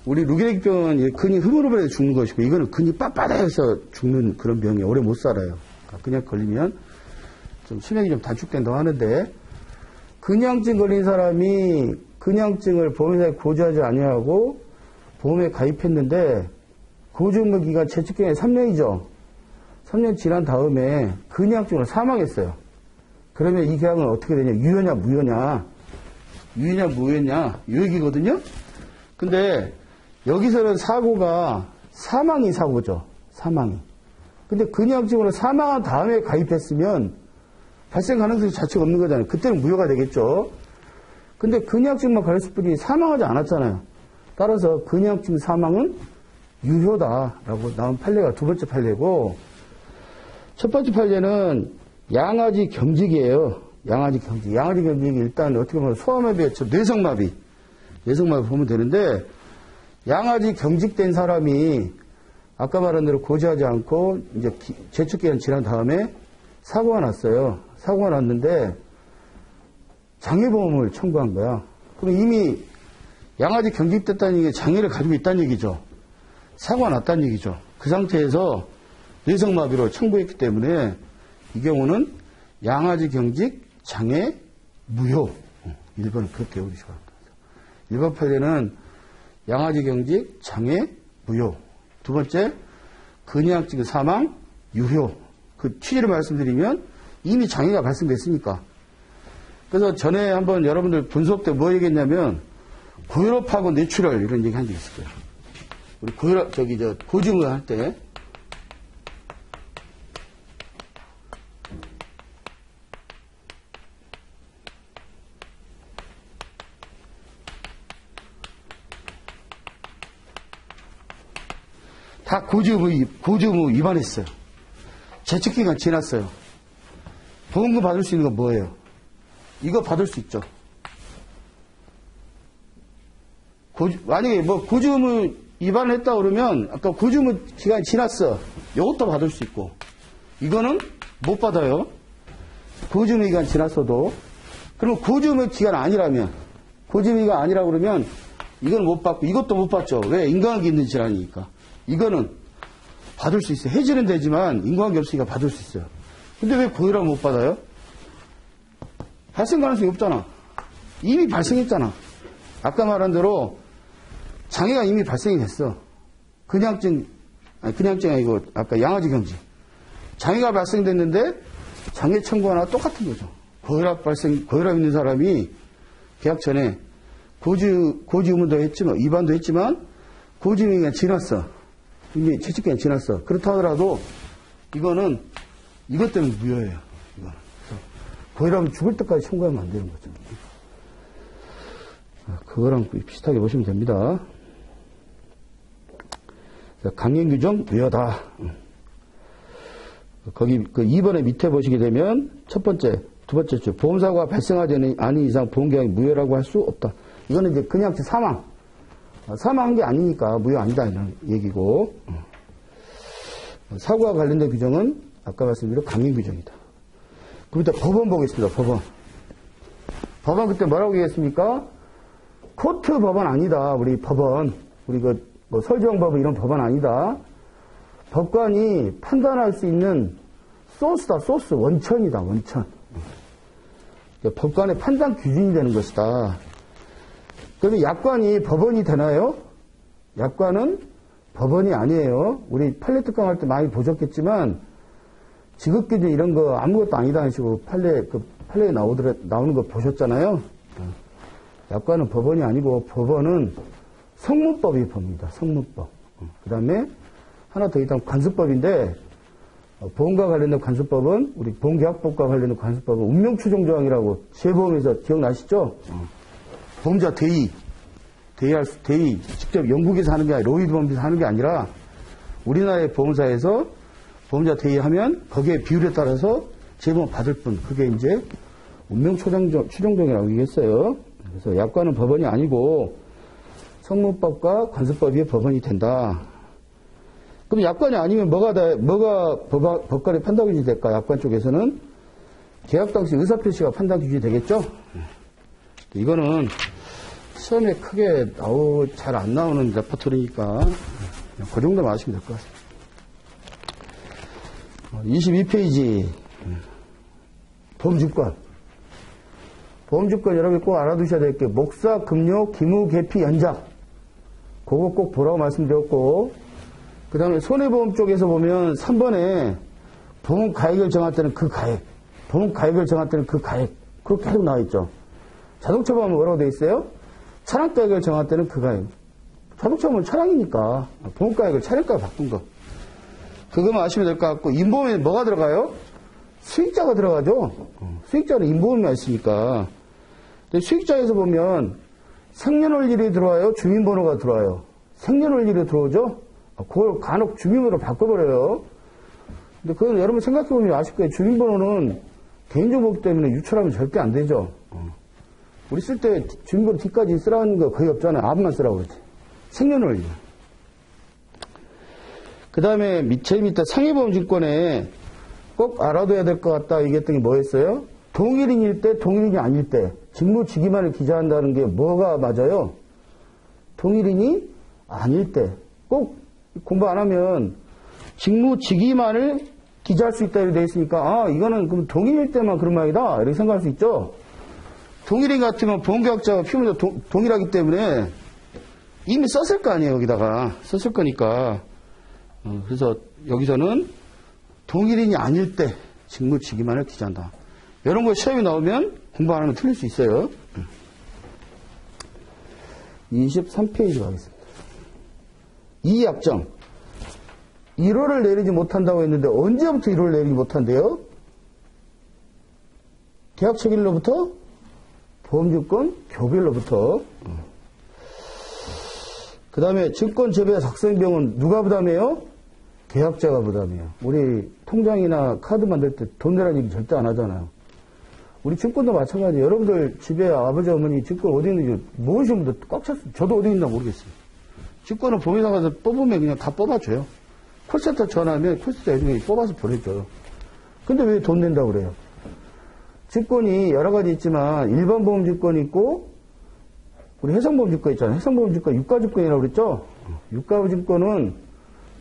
우리 루게릭병은 근이 흐물흐물해서 죽는 것이고 이거는 근이 빳빳해서 죽는 그런 병이에요. 오래 못 살아요. 그러니까 그냥 걸리면 좀 수명이 좀 단축된다고 하는데 근이양증 걸린 사람이 근이양증을 보험회사에 고지하지 아니하고 보험에 가입했는데 고지의무 기간 제축기간이 3년이죠. 3년 지난 다음에 근이양증으로 사망했어요. 그러면 이 계약은 어떻게 되냐? 유효냐 무효냐? 유효냐 무효냐? 유효이거든요. 근데 여기서는 사고가 사망이 사고죠. 사망이. 근데 근이양증으로 사망한 다음에 가입했으면 발생 가능성이 자체가 없는 거잖아요. 그때는 무효가 되겠죠. 근데 근이양증만 걸렸을 뿐이 사망하지 않았잖아요. 따라서 근이양증 사망은 유효다라고 나온 판례가 두 번째 판례고 첫 번째 판례는 양아지 경직이에요. 양아지 경직. 양아지 경직이 일단 어떻게 보면 소아마비의 뇌성마비. 뇌성마비 보면 되는데 양아지 경직된 사람이 아까 말한 대로 고지하지 않고 이제 제축기간 지난 다음에 사고가 났어요. 사고가 났는데 장애보험을 청구한 거야. 그럼 이미 양아지 경직됐다는 얘기 장애를 가지고 있다는 얘기죠. 사고가 났다는 얘기죠. 그 상태에서 뇌성마비로 청구했기 때문에 이 경우는 양아지 경직 장애 무효. 1번은 그렇게 외우시기 바랍니다. 1번 판례는 양아지 경직 장애 무효. 두 번째 근이양증 사망 유효. 그 취지를 말씀드리면 이미 장애가 발생됐으니까. 그래서 전에 한번 여러분들 분석 때 뭐 얘기했냐면 고혈압하고 뇌출혈 이런 얘기 한 적 있을 거예요. 우리 고증을 할 때 다 고지의무 위반했어요. 제척기간 지났어요. 보험금 받을 수 있는 건 뭐예요? 이거 받을 수 있죠. 만약에 뭐 고지의무 위반을 했다 그러면 아까 고지의무 기간이 지났어. 이것도 받을 수 있고 이거는 못 받아요. 고지의무 기간 지났어도. 그럼 고지의무 기간 아니라면 고지의무가 아니라 그러면 이건 못 받고 이것도 못 받죠. 왜? 인과관계 있는 질환이니까. 이거는 받을 수 있어요. 해지는 되지만 인과관계 없으니까 받을 수 있어요. 근데 왜 고혈압 못 받아요? 발생 가능성이 없잖아. 이미 발생했잖아. 아까 말한 대로 장애가 이미 발생이 됐어. 근이양증이 아니고 아까 양아지 경직. 장애가 발생됐는데 장애 청구하나 똑같은 거죠. 고혈압 있는 사람이 계약 전에 고지의무도 했지만 위반도 했지만 고지의무가 지났어. 이미 채찍기간 지났어. 그렇다 하더라도 이거는 이것 때문에 무효예요. 이거는. 고혈압은 죽을 때까지 청구하면 안 되는 거죠. 그거랑 비슷하게 보시면 됩니다. 강행규정 무효다. 거기 그 2번에 밑에 보시게 되면 첫 번째, 두 번째 줄 보험사고가 발생하지 않은 이상 보험계약이 무효라고 할 수 없다. 이거는 이제 그냥 사망한 게 아니니까 무효 아니다 이런 얘기고 사고와 관련된 규정은 아까 말씀드린 강행규정이다. 그럼 일단 법원 보겠습니다. 법원 그때 뭐라고 얘기했습니까? 코트 법원 아니다. 우리 법원 우리 뭐 설정법원 이런 법원 아니다. 법관이 판단할 수 있는 소스다. 소스 원천이다. 법관의 판단 기준이 되는 것이다. 그러면 약관이 법원이 되나요? 약관은 법원이 아니에요. 우리 판례 특강할 때 많이 보셨겠지만 지급 기준 이런 거 아무것도 아니다 하시고 판례에 나오는 거 보셨잖아요. 약관은 법원이 아니고 법원은 성문법이 법입니다. 성문법. 그 다음에 하나 더 있다면 관습법인데 보험과 관련된 관습법은 우리 보험계약법과 관련된 관습법은 운명추정조항이라고 재보험에서 기억나시죠? 보험자 대의 직접 영국에서 하는 게 아니라 로이드 보험에서 하는 게 아니라 우리나라의 보험사에서 보험자 대의하면 거기에 비율에 따라서 재보험 받을 뿐 그게 이제 운명추정조항이라고 얘기했어요. 그래서 약관은 법원이 아니고 성문법과 관습법이 법원이 된다. 그럼 약관이 아니면 뭐가 법관의 판단 기준이 될까? 약관 쪽에서는 계약 당시 의사표시가 판단 기준이 되겠죠? 이거는 시험에 크게 잘 안 나오는 레퍼토리니까 그 정도만 아시면 될 것 같습니다. 22페이지 보험주권. 보험주권 여러분 꼭 알아두셔야 될 게 목사, 급료, 기무, 개피, 연장. 그거 꼭 보라고 말씀드렸고 그 다음에 손해보험 쪽에서 보면 3번에 보험 가액을 정할 때는 그 가액, 보험 가액을 정할 때는 그 가액 그렇게 계속 나와있죠. 자동차 보험은 뭐라고 되어 있어요? 차량 가액을 정할 때는 그 가액. 자동차 보험은 차량이니까 보험 가액을 차량가로 바꾼 거. 그거만 아시면 될 것 같고 인보험에 뭐가 들어가요? 수익자가 들어가죠. 수익자는 인보험이 있으니까. 근데 수익자에서 보면 생년월일이 들어와요? 주민번호가 들어와요? 생년월일이 들어오죠? 그걸 간혹 주민번호로 바꿔버려요. 근데 그건 여러분 생각해보면 아실 거예요. 주민번호는 개인정보기 때문에 유출하면 절대 안 되죠. 우리 쓸 때 주민번호 뒤까지 쓰라는 거 거의 없잖아요. 앞만 쓰라고 그러지. 생년월일. 그 다음에 제일 밑에 상해보험증권에 꼭 알아둬야 될 것 같다 얘기했던 게 뭐였어요? 동일인일 때, 동일인이 아닐 때 직무직위만을 기재한다는 게 뭐가 맞아요? 동일인이 아닐 때 꼭 공부 안 하면 직무직위만을 기재할 수 있다 이렇게 되어 있으니까 이거는 그럼 동일일 때만 그런 말이다 이렇게 생각할 수 있죠. 동일인 같으면 보험계약자가 피부로 동일하기 때문에 이미 썼을 거 아니에요. 여기다가 썼을 거니까 그래서 여기서는 동일인이 아닐 때 직무직위만을 기재한다. 이런 거 시험이 나오면 공부 안 하면 틀릴 수 있어요. 23페이지 가겠습니다. 이의약정. 1호를 내리지 못한다고 했는데 언제부터 1호를 내리지 못한대요? 계약체결로부터? 보험증권 교부일로부터. 그 다음에 증권재배 작성비용은 누가 부담해요? 계약자가 부담해요. 우리 통장이나 카드 만들 때 돈 내라는 얘기 절대 안 하잖아요. 우리 증권도 마찬가지예요. 여러분들 집에 아버지 어머니 증권 어디 있는지 모르시는 분들 꽉 찼어요. 저도 어디 있나 모르겠어요. 증권은 보험회사 가서 뽑으면 그냥 다 뽑아줘요. 콜센터 전화하면 콜센터 애들이 뽑아서 보내줘요. 근데 왜 돈 낸다고 그래요? 증권이 여러 가지 있지만 일반 보험증권이 있고 우리 해상보험증권 있잖아요. 해상보험증권 유가증권이라고 그랬죠? 유가증권은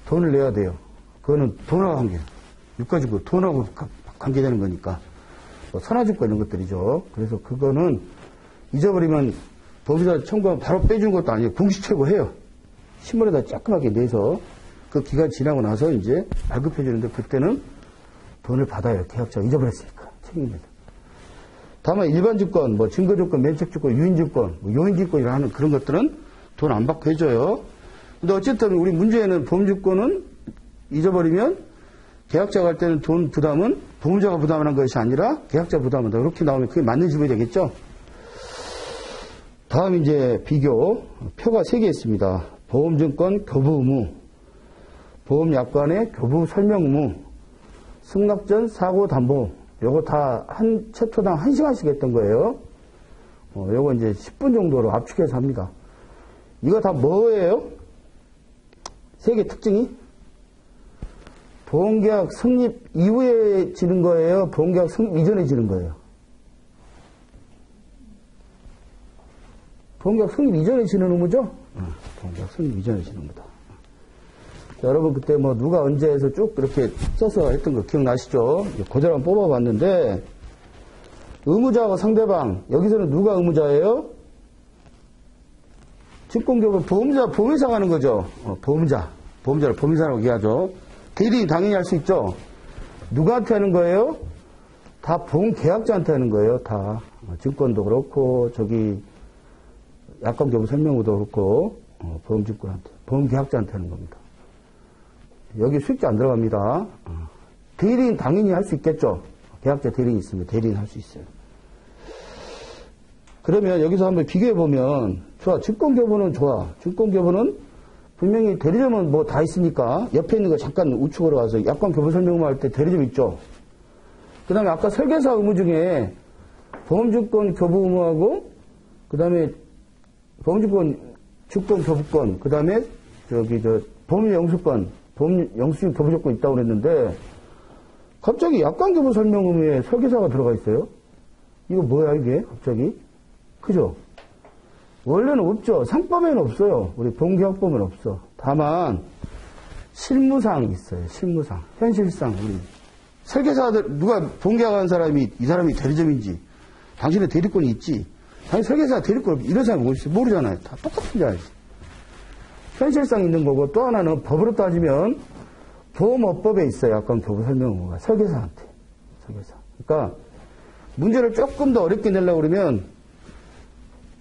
돈을 내야 돼요. 그거는 돈하고 관계해요. 유가증권 돈하고 관계되는 거니까. 선화증권 이런 것들이죠. 그래서 그거는 잊어버리면 보험회사 청구하면 바로 빼주는 것도 아니에요. 공시최고해요. 신문에다 조그맣게 내서 그 기간 지나고 나서 이제 발급해주는데 그때는 돈을 받아요. 계약자가 잊어버렸으니까. 책임입니다. 다만 일반 증권, 증거증권, 면책증권, 유인증권, 요인증권이라는 그런 것들은 돈 안 받고 해줘요. 근데 어쨌든 우리 문제에는 보험증권은 잊어버리면 계약자가 할 때는 돈 부담은 보험자가 부담하는 것이 아니라 계약자 부담한다. 이렇게 나오면 그게 맞는 지분이 되겠죠? 다음 이제 비교. 표가 3개 있습니다. 보험증권 교부 의무, 보험약관의 교부 설명 의무, 승낙전 사고 담보. 요거 다 한 챕터당 1시간씩 했던 거예요. 요거 이제 10분 정도로 압축해서 합니다. 이거 다 뭐예요? 3개 특징이? 보험계약 성립 이후에 지는 거예요? 보험계약 성립 이전에 지는 거예요? 보험계약 성립 이전에 지는 의무죠? 보험계약 성립 이전에 지는 거다. 여러분 그때 누가 언제 해서 쭉 그렇게 써서 했던 거 기억나시죠? 그대로 한번 뽑아봤는데 의무자하고 상대방, 여기서는 누가 의무자예요? 증권기업은 보험회사가 하는 거죠. 보험자를 보험회사라고 얘기하죠. 대리인 당연히 할 수 있죠. 누구한테 하는 거예요? 다 보험계약자한테 하는 거예요. 다 증권도 그렇고 약관교부 설명서도 그렇고 보험증권한테, 보험계약자한테 하는 겁니다. 여기 수익자 안 들어갑니다. 대리인 당연히 할 수 있겠죠. 계약자 대리인 있으면 대리인 할 수 있어요. 그러면 여기서 한번 비교해보면, 좋아. 증권교부는 좋아. 증권교부는 분명히 대리점은 뭐 다 있으니까 옆에 있는 거 잠깐 우측으로 가서 약관교부 설명만 할 때 대리점 있죠. 그 다음에 아까 설계사 의무 중에 보험증권 교부 의무하고, 그 다음에 보험증권 증권 교부권, 그 다음에 보험영수권, 보험영수증 교부 조건 있다고 그랬는데, 갑자기 약관교부 설명 의무에 설계사가 들어가 있어요. 이거 뭐야, 이게? 갑자기? 그죠? 원래는 없죠. 상법에는 없어요. 우리 보험계약법에는 없어. 다만, 실무상 있어요. 실무상. 현실상, 우리. 설계사들, 누가 보험계약한 사람이, 이 사람이 대리점인지, 당신의 대리권이 있지. 당연히 설계사 대리권, 이런 사람이 어디 있어요? 모르잖아요. 다 똑같은 줄 알지. 현실상 있는 거고, 또 하나는 법으로 따지면, 보험업법에 있어요. 약관교부 설명 의무가. 설계사한테. 설계사. 그러니까, 문제를 조금 더 어렵게 내려고 그러면,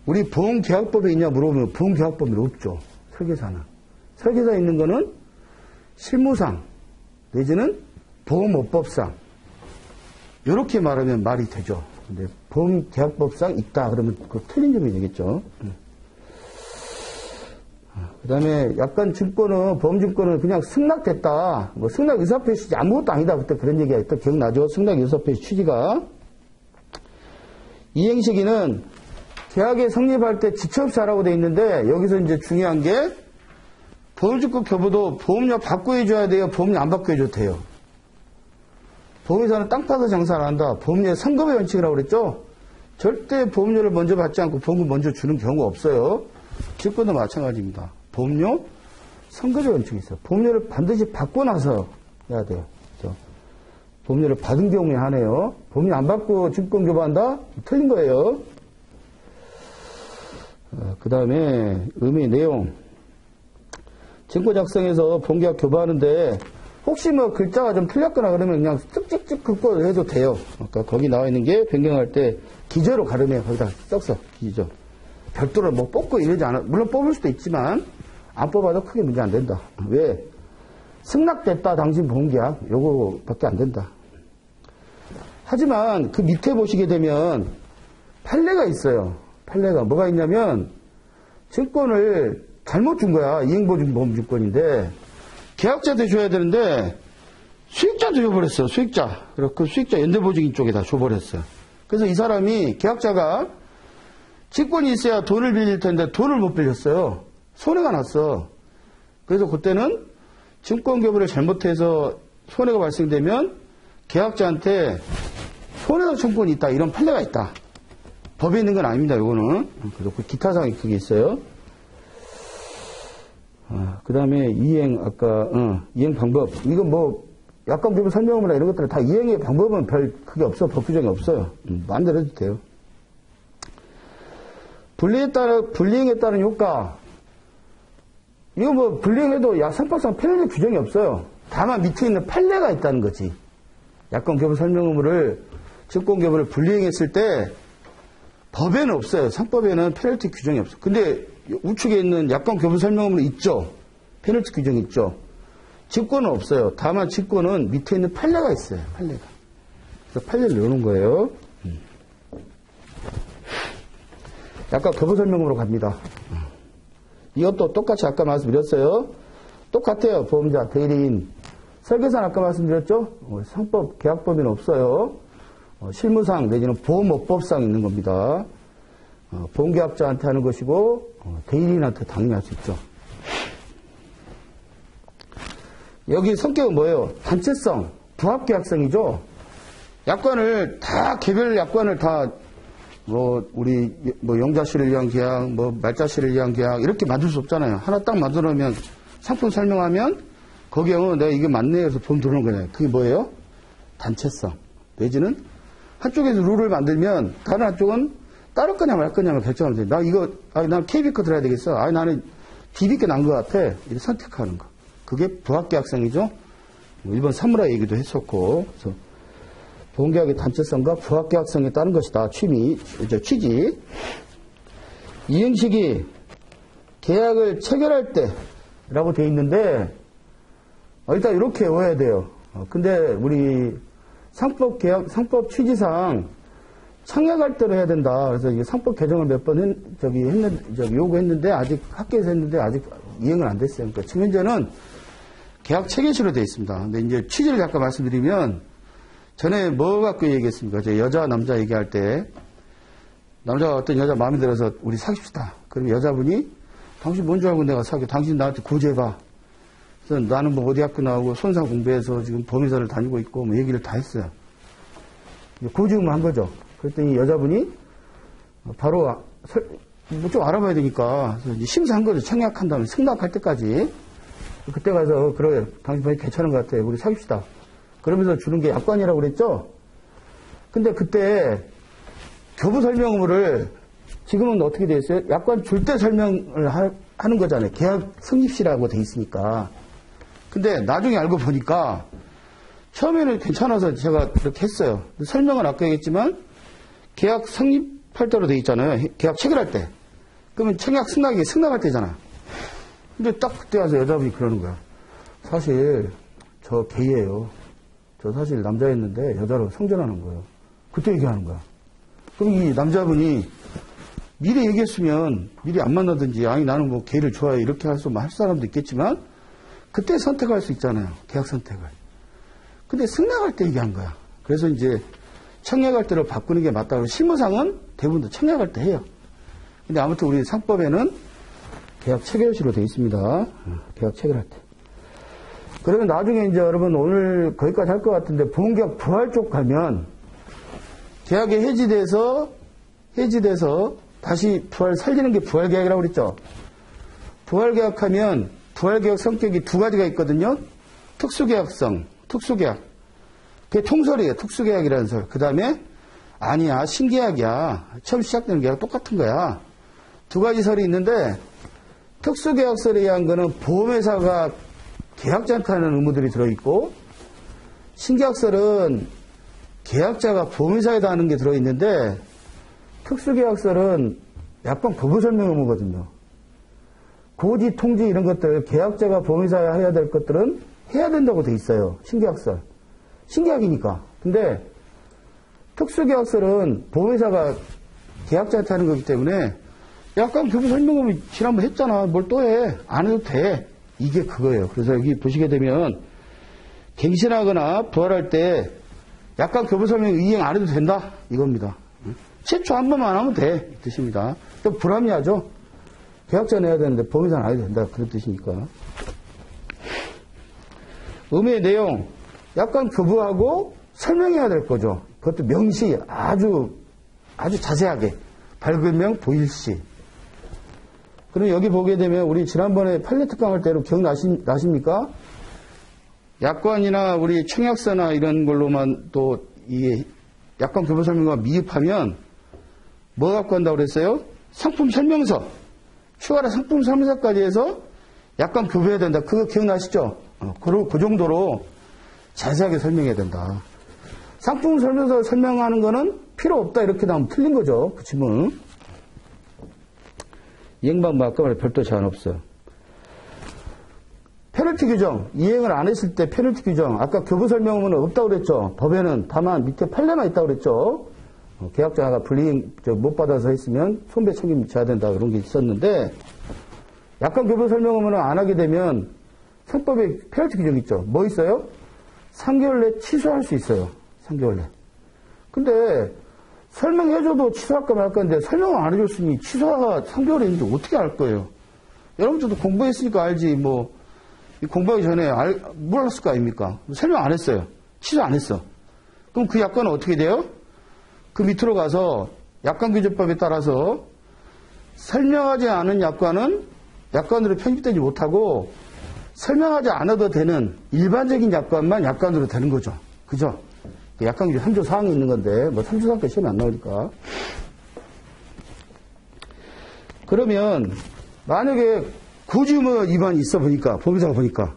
우리 보험계약법에 있냐 물어보면 보험계약법에 없죠. 설계사는. 설계사에 있는 거는 실무상 내지는 보험업법상 이렇게 말하면 말이 되죠. 근데 보험계약법상 있다 그러면 그 틀린 점이 되겠죠. 그 다음에 약간 증권은 보험증권은 그냥 승낙됐다. 뭐 승낙 의사표시 아무것도 아니다. 그때 그런 얘기가 있다. 기억나죠? 승낙 의사표시 취지가. 이행시기는 계약이 성립할 때 지체없이하라고 돼 있는데 여기서 이제 중요한 게 보험증권 교부도 보험료 받고 해줘야 돼요? 보험료 안 받고 해줘도 돼요? 보험회사는 땅 파서 장사를 한다. 보험료 선급의 원칙이라고 그랬죠? 절대 보험료를 먼저 받지 않고 보험금 먼저 주는 경우가 없어요. 증권도 마찬가지입니다. 보험료 선급의 원칙이 있어요. 보험료를 반드시 받고 나서 해야 돼요. 그렇죠? 보험료를 받은 경우에 하네요. 보험료 안 받고 증권 교부한다? 틀린 거예요. 그 다음에 의미 내용. 증권 작성해서 보험계약 교부하는데 혹시 뭐 글자가 좀 틀렸거나 그러면 그냥 쓱찍찍 긋고 해도 돼요. 그러니까 거기 나와 있는 게 변경할 때 기저로 가름해. 거기다 썩서 기저. 별도로 뭐 뽑고 이러지 않아. 물론 뽑을 수도 있지만 안 뽑아도 크게 문제 안 된다. 왜? 승낙됐다 당신 보험계약 요거밖에 안 된다. 하지만 그 밑에 보시게 되면 판례가 있어요. 판례가 뭐가 있냐면 증권을 잘못 준 거야. 이행보증보험증권인데 계약자한테 줘야 되는데 수익자한테 줘버렸어. 수익자. 그래서 그 수익자 연대보증인 쪽에다 줘버렸어요. 그래서 이 사람이 계약자가 증권이 있어야 돈을 빌릴 텐데 돈을 못 빌렸어요. 손해가 났어. 그래서 그때는 증권교부를 잘못해서 손해가 발생되면 계약자한테 손해가 청구권이 있다. 이런 판례가 있다. 법에 있는 건 아닙니다. 요거는. 그래서 그 기타 사항이 그게 있어요. 그 다음에 이행, 이행 방법. 이건 뭐, 약관교부 설명이나 이런 것들은 다 이행의 방법은 별 크게 없어. 법 규정이 없어요. 마음대로 해도 돼요. 불이행에 따른 효과. 이거 뭐, 불이행해도 상법상 편의적 규정이 없어요. 다만 밑에 있는 판례가 있다는 거지. 약관교부 설명 의무를, 증권교부를 불이행했을 때, 법에는 없어요. 상법에는 페널티 규정이 없어. 근데 우측에 있는 약관교부 설명 의무는 있죠. 페널티 규정이 있죠. 직권은 없어요. 다만 직권은 밑에 있는 판례가 있어요. 판례가. 그래서 판례를 넣어놓은 거예요. 약관교부 설명으로 갑니다. 이것도 똑같이 아까 말씀드렸어요. 똑같아요. 보험자, 대리인. 설계사는 아까 말씀드렸죠. 상법, 계약법에는 없어요. 실무상 내지는 보험업법상 있는 겁니다. 보험계약자한테 하는 것이고 대리인한테 당연히 할 수 있죠. 여기 성격은 뭐예요? 단체성, 부합계약성이죠. 약관을 다 개별 약관을 다 우리 영자실을 위한 계약, 말자실을 위한 계약 이렇게 만들 수 없잖아요. 하나 딱 만들어 놓으면 상품 설명하면 거기에 내가 이게 맞네 해서 돈 들어오는 거잖아요. 그게 뭐예요? 단체성 내지는 한쪽에서 룰을 만들면 다른 한쪽은 따를 거냐 말 거냐만 결정하면 돼. 나 이거, 난 KB거 들어야 되겠어. 나는 DB거 난 것 같아. 이렇게 선택하는 거. 그게 부합계약성이죠. 일본 사무라이 얘기도 했었고. 그래서 보험계약의 단체성과 부합계약성에 따른 것이다. 취지. 이행식이 계약을 체결할 때라고 돼 있는데, 일단 이렇게 외워야 돼요. 근데 우리 상법 취지상 청약할 때로 해야 된다. 그래서 이게 상법 개정을 몇 번 요구했는데 아직 학교에서 했는데 아직 이행은 안 됐어요. 그러니까 지금 현재는 계약 체결시로 되어 있습니다. 근데 이제 취지를 잠깐 말씀드리면 전에 뭐 갖고 얘기했습니까? 저 여자 남자 얘기할 때 남자가 어떤 여자 마음에 들어서 우리 사귀시다. 그럼 여자분이 당신 뭔 줄 알고 내가 사귀어? 당신 나한테 고지해봐. 그래서 나는 뭐 어디 학교 나오고 손상 공부해서 지금 법인사를 다니고 있고 뭐 얘기를 다 했어요. 고지음을 한 거죠. 그랬더니 여자분이 바로 뭐 좀 알아봐야 되니까 심사한 거죠. 청약한 다음에 승낙할 때까지. 그때 가서 그래 당신 보니 괜찮은 것 같아. 우리 사귀시다. 그러면서 주는 게 약관이라고 그랬죠. 근데 그때 교부 설명문을 지금은 어떻게 돼 있어요? 약관 줄 때 설명을 하는 거잖아요. 계약 성립시라고 돼 있으니까. 근데 나중에 알고 보니까 처음에는 괜찮아서 제가 이렇게 했어요. 설명은 아까 얘기했지만 계약 성립할 때로 돼 있잖아요. 계약 체결할 때. 그러면 청약 승낙할 때잖아. 근데 딱 그때 와서 여자분이 그러는 거야. 사실 저 게이예요. 저 사실 남자였는데 여자로 성전하는 거예요. 그때 얘기하는 거야. 그럼 이 남자분이 미리 얘기했으면 미리 안 만나든지 아니 나는 뭐 게이를 좋아해 이렇게 할 사람도 있겠지만 그때 선택할 수 있잖아요. 계약 선택을. 근데 승낙할 때 얘기한 거야. 그래서 이제 청약할 때로 바꾸는 게 맞다고. 실무상은 대부분 청약할 때 해요. 근데 아무튼 우리 상법에는 계약 체결시로 되어 있습니다. 계약 체결할 때. 그러면 나중에 이제 여러분 오늘 거기까지 할 것 같은데 보험계약 부활 쪽 가면 계약이 해지돼서 다시 살리는 게 부활계약이라고 그랬죠. 부활계약하면 부활계약 성격이 두 가지가 있거든요. 특수계약성, 특수계약. 그게 통설이에요. 특수계약이라는 설. 그 다음에 아니야 신계약이야. 처음 시작되는 계약 똑같은 거야. 두 가지 설이 있는데 특수계약설에 의한 거는 보험회사가 계약자한테 하는 의무들이 들어있고 신계약설은 계약자가 보험회사에다 하는 게 들어있는데 특수계약설은 약관 부부설명 의무거든요. 고지, 통지 이런 것들 계약자가 보험회사에 해야 될 것들은 해야 된다고 돼 있어요. 신계약설. 신계약이니까. 근데 특수계약설은 보험회사가 계약자한테 하는 거기 때문에 약관 부부설명 의무 지난번 했잖아. 뭘 또 해. 안 해도 돼. 이게 그거예요. 그래서 여기 보시게 되면 갱신하거나 부활할 때 약관 교부설명 이행 안 해도 된다 이겁니다. 최초 한 번만 하면 돼 이 뜻입니다. 또 불합리하죠. 계약자 내야 되는데 보험회사는 안 해도 된다 그런 뜻이니까. 의무의 내용 약관 교부하고 설명해야 될 거죠. 그것도 명시 아주 자세하게 발급명 보일시. 그럼 여기 보게 되면 우리 지난번에 판례 특강할 때로 기억나십니까? 약관이나 우리 청약서나 이런 걸로만 또 이 약관 교부 설명과 미흡하면 뭐 갖고 한다고 그랬어요? 상품 설명서. 추가로 상품 설명서까지 해서 약관 교부해야 된다. 그거 기억나시죠? 그 정도로 자세하게 설명해야 된다. 상품 설명서 설명하는 거는 필요 없다. 이렇게 나오면 틀린 거죠. 그 질문. 이행방법 아까 말해 별도 제한 없어요. 페널티 규정. 이행을 안 했을 때 페널티 규정. 아까 교부 설명은 없다고 그랬죠. 법에는 다만 밑에 판례만 있다고 그랬죠. 계약자가 불이행 못 받아서 했으면 손배 책임 져야 된다. 그런 게 있었는데 약관 교부 설명은 안 하게 되면 상법에 페널티 규정이 있죠. 뭐 있어요? 3개월 내 취소할 수 있어요. 3개월 내. 근데 설명해줘도 취소할까 말까 했는데 설명을 안 해줬으니 취소가 3개월에 있는데 어떻게 알 거예요? 여러분들도 공부했으니까 알지 뭐 공부하기 전에 몰랐을 거 아닙니까? 설명 안 했어요. 취소 안 했어. 그럼 그 약관은 어떻게 돼요? 그 밑으로 가서 약관규제법에 따라서 설명하지 않은 약관은 약관으로 편입되지 못하고 설명하지 않아도 되는 일반적인 약관만 약관으로 되는 거죠. 그죠? 약관규제 3조 4항이 있는 건데, 뭐 3조 4항까지 시험이 안 나오니까. 그러면, 만약에 굳이 뭐 위반이 있어 보니까, 보험사가 보니까.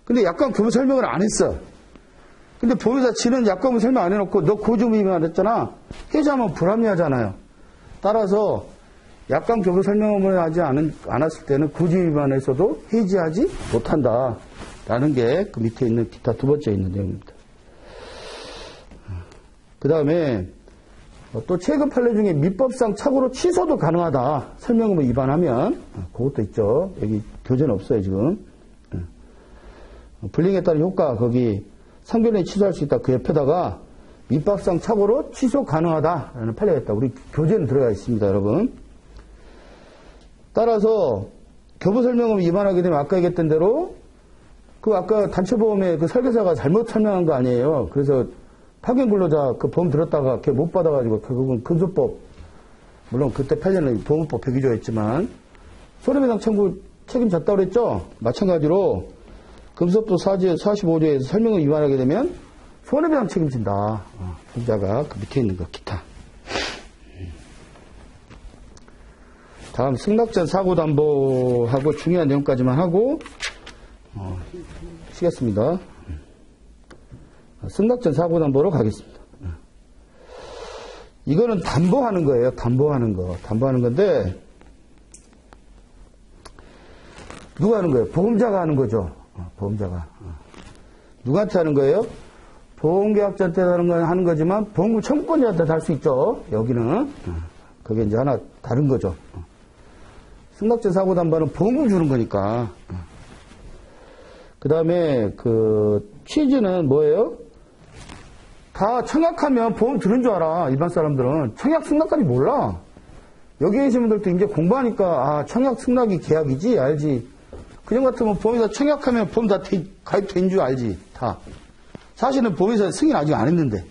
근데 약관 규모 설명을 안 했어. 근데 보험사 지는 약관 설명 안 해놓고, 너 고지의무 위반 했잖아. 해지하면 불합리하잖아요. 따라서, 약관 규모 설명을 하지 않았을 때는 고지의무 위반에서도 해지하지 못한다. 라는 게 그 밑에 있는 기타 두 번째 있는 내용입니다. 그 다음에 또 최근 판례 중에 민법상 착오로 취소도 가능하다. 설명의무 위반하면 그것도 있죠. 여기 교재는 없어요 지금. 불이행에 따른 효과 거기 상변에 취소할 수 있다. 그 옆에다가 민법상 착오로 취소 가능하다라는 판례가 있다. 우리 교재는 들어가 있습니다, 여러분. 따라서 교부설명의무 위반하게 되면 아까 얘기했던 대로 그 아까 단체보험에 그 설계사가 잘못 설명한 거 아니에요. 그래서 파견근로자 그 보험 들었다가 걔 못 받아가지고 결국은 금소법, 물론 그때 판례는 보험법 102조였지만 손해배상 청구 책임졌다고 그랬죠. 마찬가지로 금소법 45조에서 설명을 위반하게 되면 손해배상 책임진다. 보험자가 그 밑에 있는 거 기타. 다음 승낙전 사고담보하고 중요한 내용까지만 하고 쉬겠습니다. 승낙전 사고담보로 가겠습니다. 이거는 담보하는 거예요. 담보하는 거. 담보하는 건데 누가 하는 거예요? 보험자가 하는 거죠. 보험자가. 누구한테 하는 거예요? 보험계약자한테 하는 거지만 보험금 청구권자한테 할 수 있죠. 여기는. 그게 이제 하나 다른 거죠. 승낙전 사고담보는 보험금 주는 거니까. 그 다음에 그 취지는 뭐예요? 다 청약하면 보험 들은 줄 알아. 일반 사람들은. 청약 승낙까지 몰라. 여기 계신 분들도 이제 공부하니까 아 청약 승낙이 계약이지 알지. 그냥 같으면 보험회사 청약하면 보험 다 가입된 줄 알지. 다. 사실은 보험회사 승인 아직 안 했는데.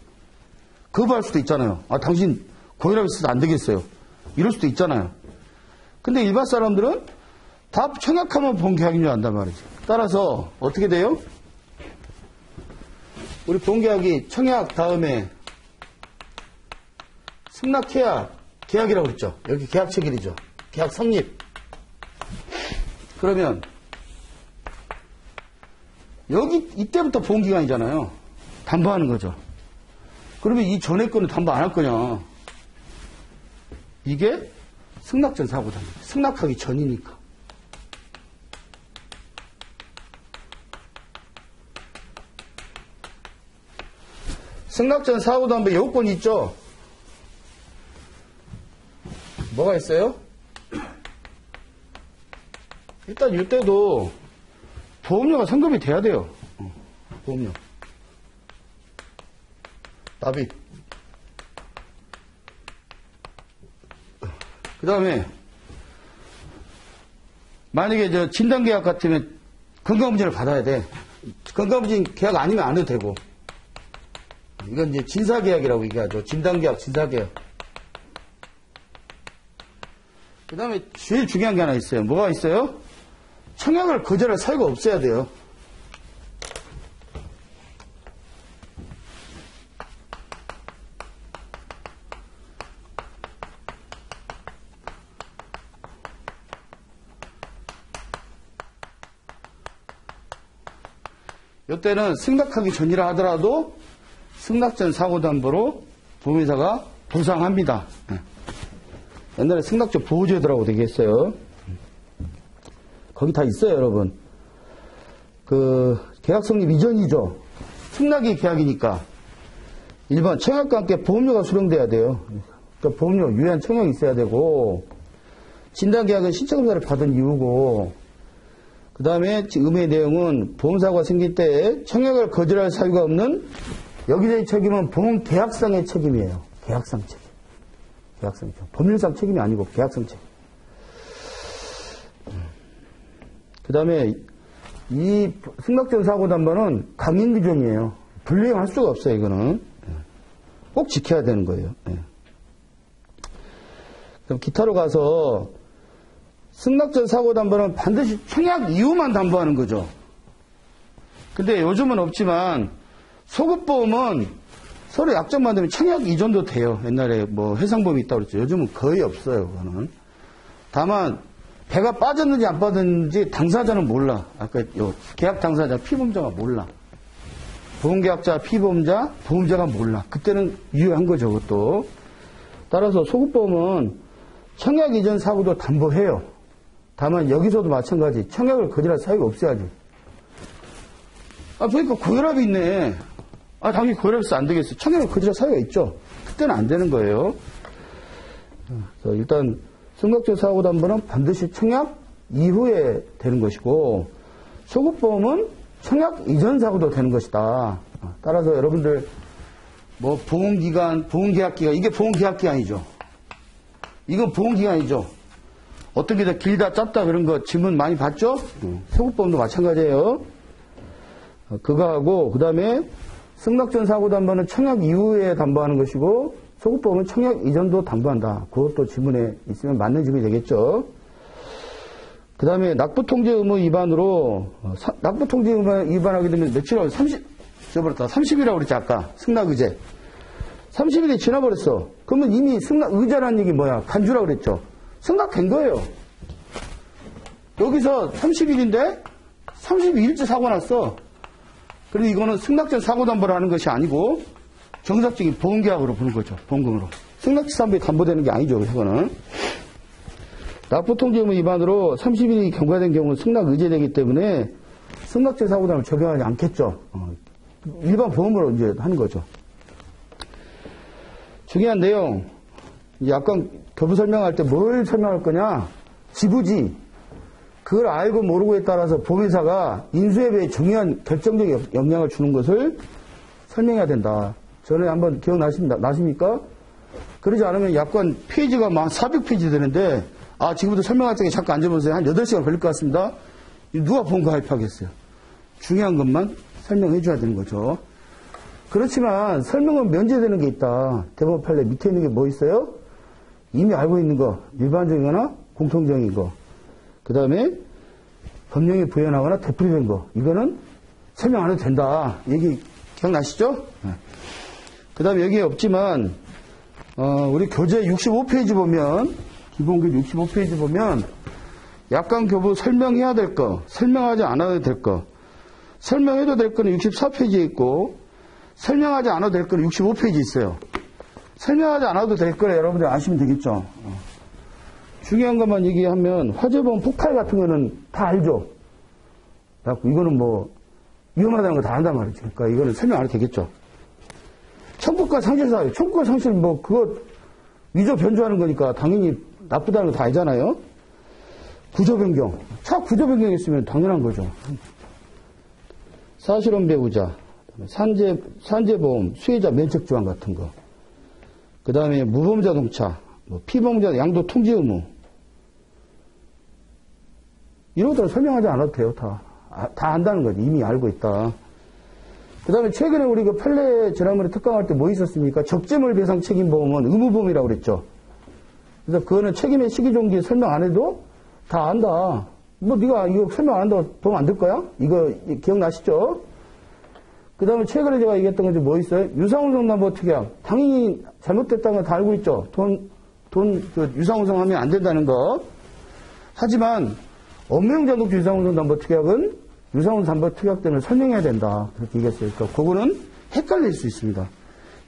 거부할 수도 있잖아요. 아 당신 고혈압 있어서 안 되겠어요. 이럴 수도 있잖아요. 근데 일반 사람들은 다 청약하면 보험 계약인 줄 안단 말이지. 따라서 어떻게 돼요? 우리 보험계약이 청약 다음에 승낙계약, 계약이라고 그랬죠. 여기 계약 체결이죠. 계약 성립. 그러면 여기 이때부터 보험기간이잖아요. 담보하는 거죠. 그러면 이 전에 거는 담보 안 할 거냐. 이게 승낙전 사고다. 승낙하기 전이니까. 승낙전 사고담보 요건이 있죠? 뭐가 있어요? 일단 이때도 보험료가 선금이 돼야 돼요. 보험료. 납입. 그 다음에 만약에 저 진단계약 같으면 건강검진을 받아야 돼. 건강검진 계약 아니면 안 해도 되고. 이건 이제 진사계약이라고 얘기하죠. 진단계약, 진사계약. 그 다음에 제일 중요한 게 하나 있어요. 뭐가 있어요? 청약을 거절할 사유가 없어야 돼요. 이때는 승낙하기 전이라 하더라도 승낙전 사고담보로 보험회사가 보상합니다. 옛날에 승낙전 보호제도라고 되게 했어요. 거기 다 있어요, 여러분. 그 계약 성립 이전이죠. 승낙이 계약이니까 1번 청약과 함께 보험료가 수령돼야 돼요. 그러니까 보험료 유효한 청약이 있어야 되고 진단계약은 신청검사를 받은 이유고 그 다음에 음의 내용은 보험사고가 생길 때 청약을 거절할 사유가 없는 여기서의 책임은 보험 계약상의 책임이에요. 계약상 책임. 계약상 책임. 법률상 책임이 아니고 계약상 책임. 그 다음에 이 승낙전 사고담보는 강인 규정이에요. 불이행할 수가 없어요. 이거는 꼭 지켜야 되는 거예요. 그럼 기타로 가서 승낙전 사고담보는 반드시 청약 이후만 담보하는 거죠. 근데 요즘은 없지만 소급보험은 서로 약정만 되면 청약 이전도 돼요. 옛날에 뭐 해상범이 있다고 그랬죠. 요즘은 거의 없어요. 그거는. 다만 배가 빠졌는지 안 빠졌는지 당사자는 몰라. 아까 요 계약 당사자 피보험자가 몰라. 보험계약자 피보험자 보험자가 몰라. 그때는 유효한 거죠. 그것도. 따라서 소급보험은 청약 이전 사고도 담보해요. 다만 여기서도 마찬가지. 청약을 거절할 사유가 없어야지. 아, 보니까 고혈압이 있네. 아, 당연히 고혈압에서 안 되겠어. 청약을 거절할 사유가 있죠. 그때는 안 되는 거예요. 그래서 일단 승낙제 사고 담보는 반드시 청약 이후에 되는 것이고, 소급보험은 청약 이전 사고도 되는 것이다. 따라서 여러분들 뭐 보험기간, 보험계약기간, 이게 보험계약기간이죠. 이건 보험기간이죠. 어떤 게 더 길다 짧다 그런 거 질문 많이 받죠? 소급보험도 마찬가지예요. 그거하고 그 다음에 승낙전 사고 담보는 청약 이후에 담보하는 것이고, 소급보험은 청약 이전도 담보한다. 그것도 질문에 있으면 맞는 질문이 되겠죠. 그 다음에 납부통지 의무 위반으로, 납부통지 의무 위반하게 되면 며칠, 30일이라고 그랬지, 아까. 승낙의제. 30일이 지나버렸어. 그러면 이미 승낙의제라는 얘기 뭐야? 간주라고 그랬죠. 승낙된 거예요. 여기서 30일인데 32일째 사고 났어. 그런데 이거는 승낙전 사고담보를 하는 것이 아니고 정상적인 보험계약으로 보는 거죠. 보험금으로. 승낙지산부에 담보되는 게 아니죠. 이거는. 납부통지 의무 위반으로 30일이 경과된 경우는 승낙의제되기 때문에 승낙제 사고담을 적용하지 않겠죠. 일반 보험으로 이제 하는 거죠. 중요한 내용. 약간 교부 설명할 때 뭘 설명할 거냐? 지부지. 그걸 알고 모르고에 따라서 보험회사가 인수협의에 중요한 결정적인 영향을 주는 것을 설명해야 된다. 전에 한번 기억나십니까? 그러지 않으면 약관 페이지가 막 400페이지 되는데, 아, 지금부터 설명할 적에 잠깐 앉아보세요. 한 8시간 걸릴 것 같습니다. 누가 보험 가입하겠어요? 중요한 것만 설명해 줘야 되는 거죠. 그렇지만 설명은 면제되는 게 있다. 대법원 판례 밑에 있는 게 뭐 있어요? 이미 알고 있는 거, 일반적이거나 공통적인 거. 그 다음에 법령이 부연하거나 되풀이된 거. 이거는 설명 안 해도 된다. 얘기 기억나시죠? 네. 그 다음에 여기에 없지만 우리 교재 65페이지 보면, 기본교재 65페이지 보면 약관 교부 설명해야 될 거, 설명하지 않아도 될 거, 설명해도 될 거는 64페이지에 있고 설명하지 않아도 될 거는 65페이지 있어요. 설명하지 않아도 될 거를 여러분들 아시면 되겠죠. 중요한 것만 얘기하면 화재보험 폭발 같은 거는 다 알죠. 이거는 뭐 위험하다는 거 다 안단 말이죠. 그러니까 이거는 설명 안 해도 되겠죠. 청구가 상실사유, 청구가 상실 뭐 그거 위조 변조하는 거니까 당연히 나쁘다는 거 다 알잖아요. 구조 변경, 차 구조 변경했으면 당연한 거죠. 사실혼 배우자, 산재보험, 수혜자 면책 조항 같은 거. 그 다음에 무보험 자동차, 피보험자 양도 통지 의무. 이런 것들은 설명하지 않아도 돼요. 다 안다는 거지. 이미 알고 있다. 그 다음에 최근에 우리 그 판례 지난번에 특강할 때 뭐 있었습니까? 적재물 배상 책임보험은 의무보험이라고 그랬죠. 그래서 그거는 책임의 시기 종기 설명 안 해도 다 안다. 뭐 네가 이거 설명 안 한다고 보험 안 들 거야? 이거 기억나시죠? 그 다음에 최근에 제가 얘기했던 건지 뭐 있어요? 유상운송담보 특약. 당연히 잘못됐다는 거 다 알고 있죠. 유상운송하면 안 된다는 거. 하지만 업무용자독주 유상운송담보 특약은 유상운송담보 특약 때문에 설명해야 된다. 그렇게 얘기했어요. 그러니까 그거는 헷갈릴 수 있습니다.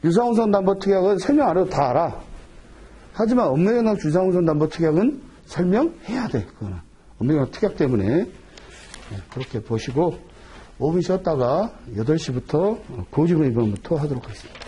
유상운송담보 특약은 설명 안 해도 다 알아. 하지만 업무용자독주 유상운송담보 특약은 설명해야 돼. 그거는 업무용자독주 특약 때문에. 그렇게 보시고 5분 쉬었다가 8시부터 고지문 2번부터 하도록 하겠습니다.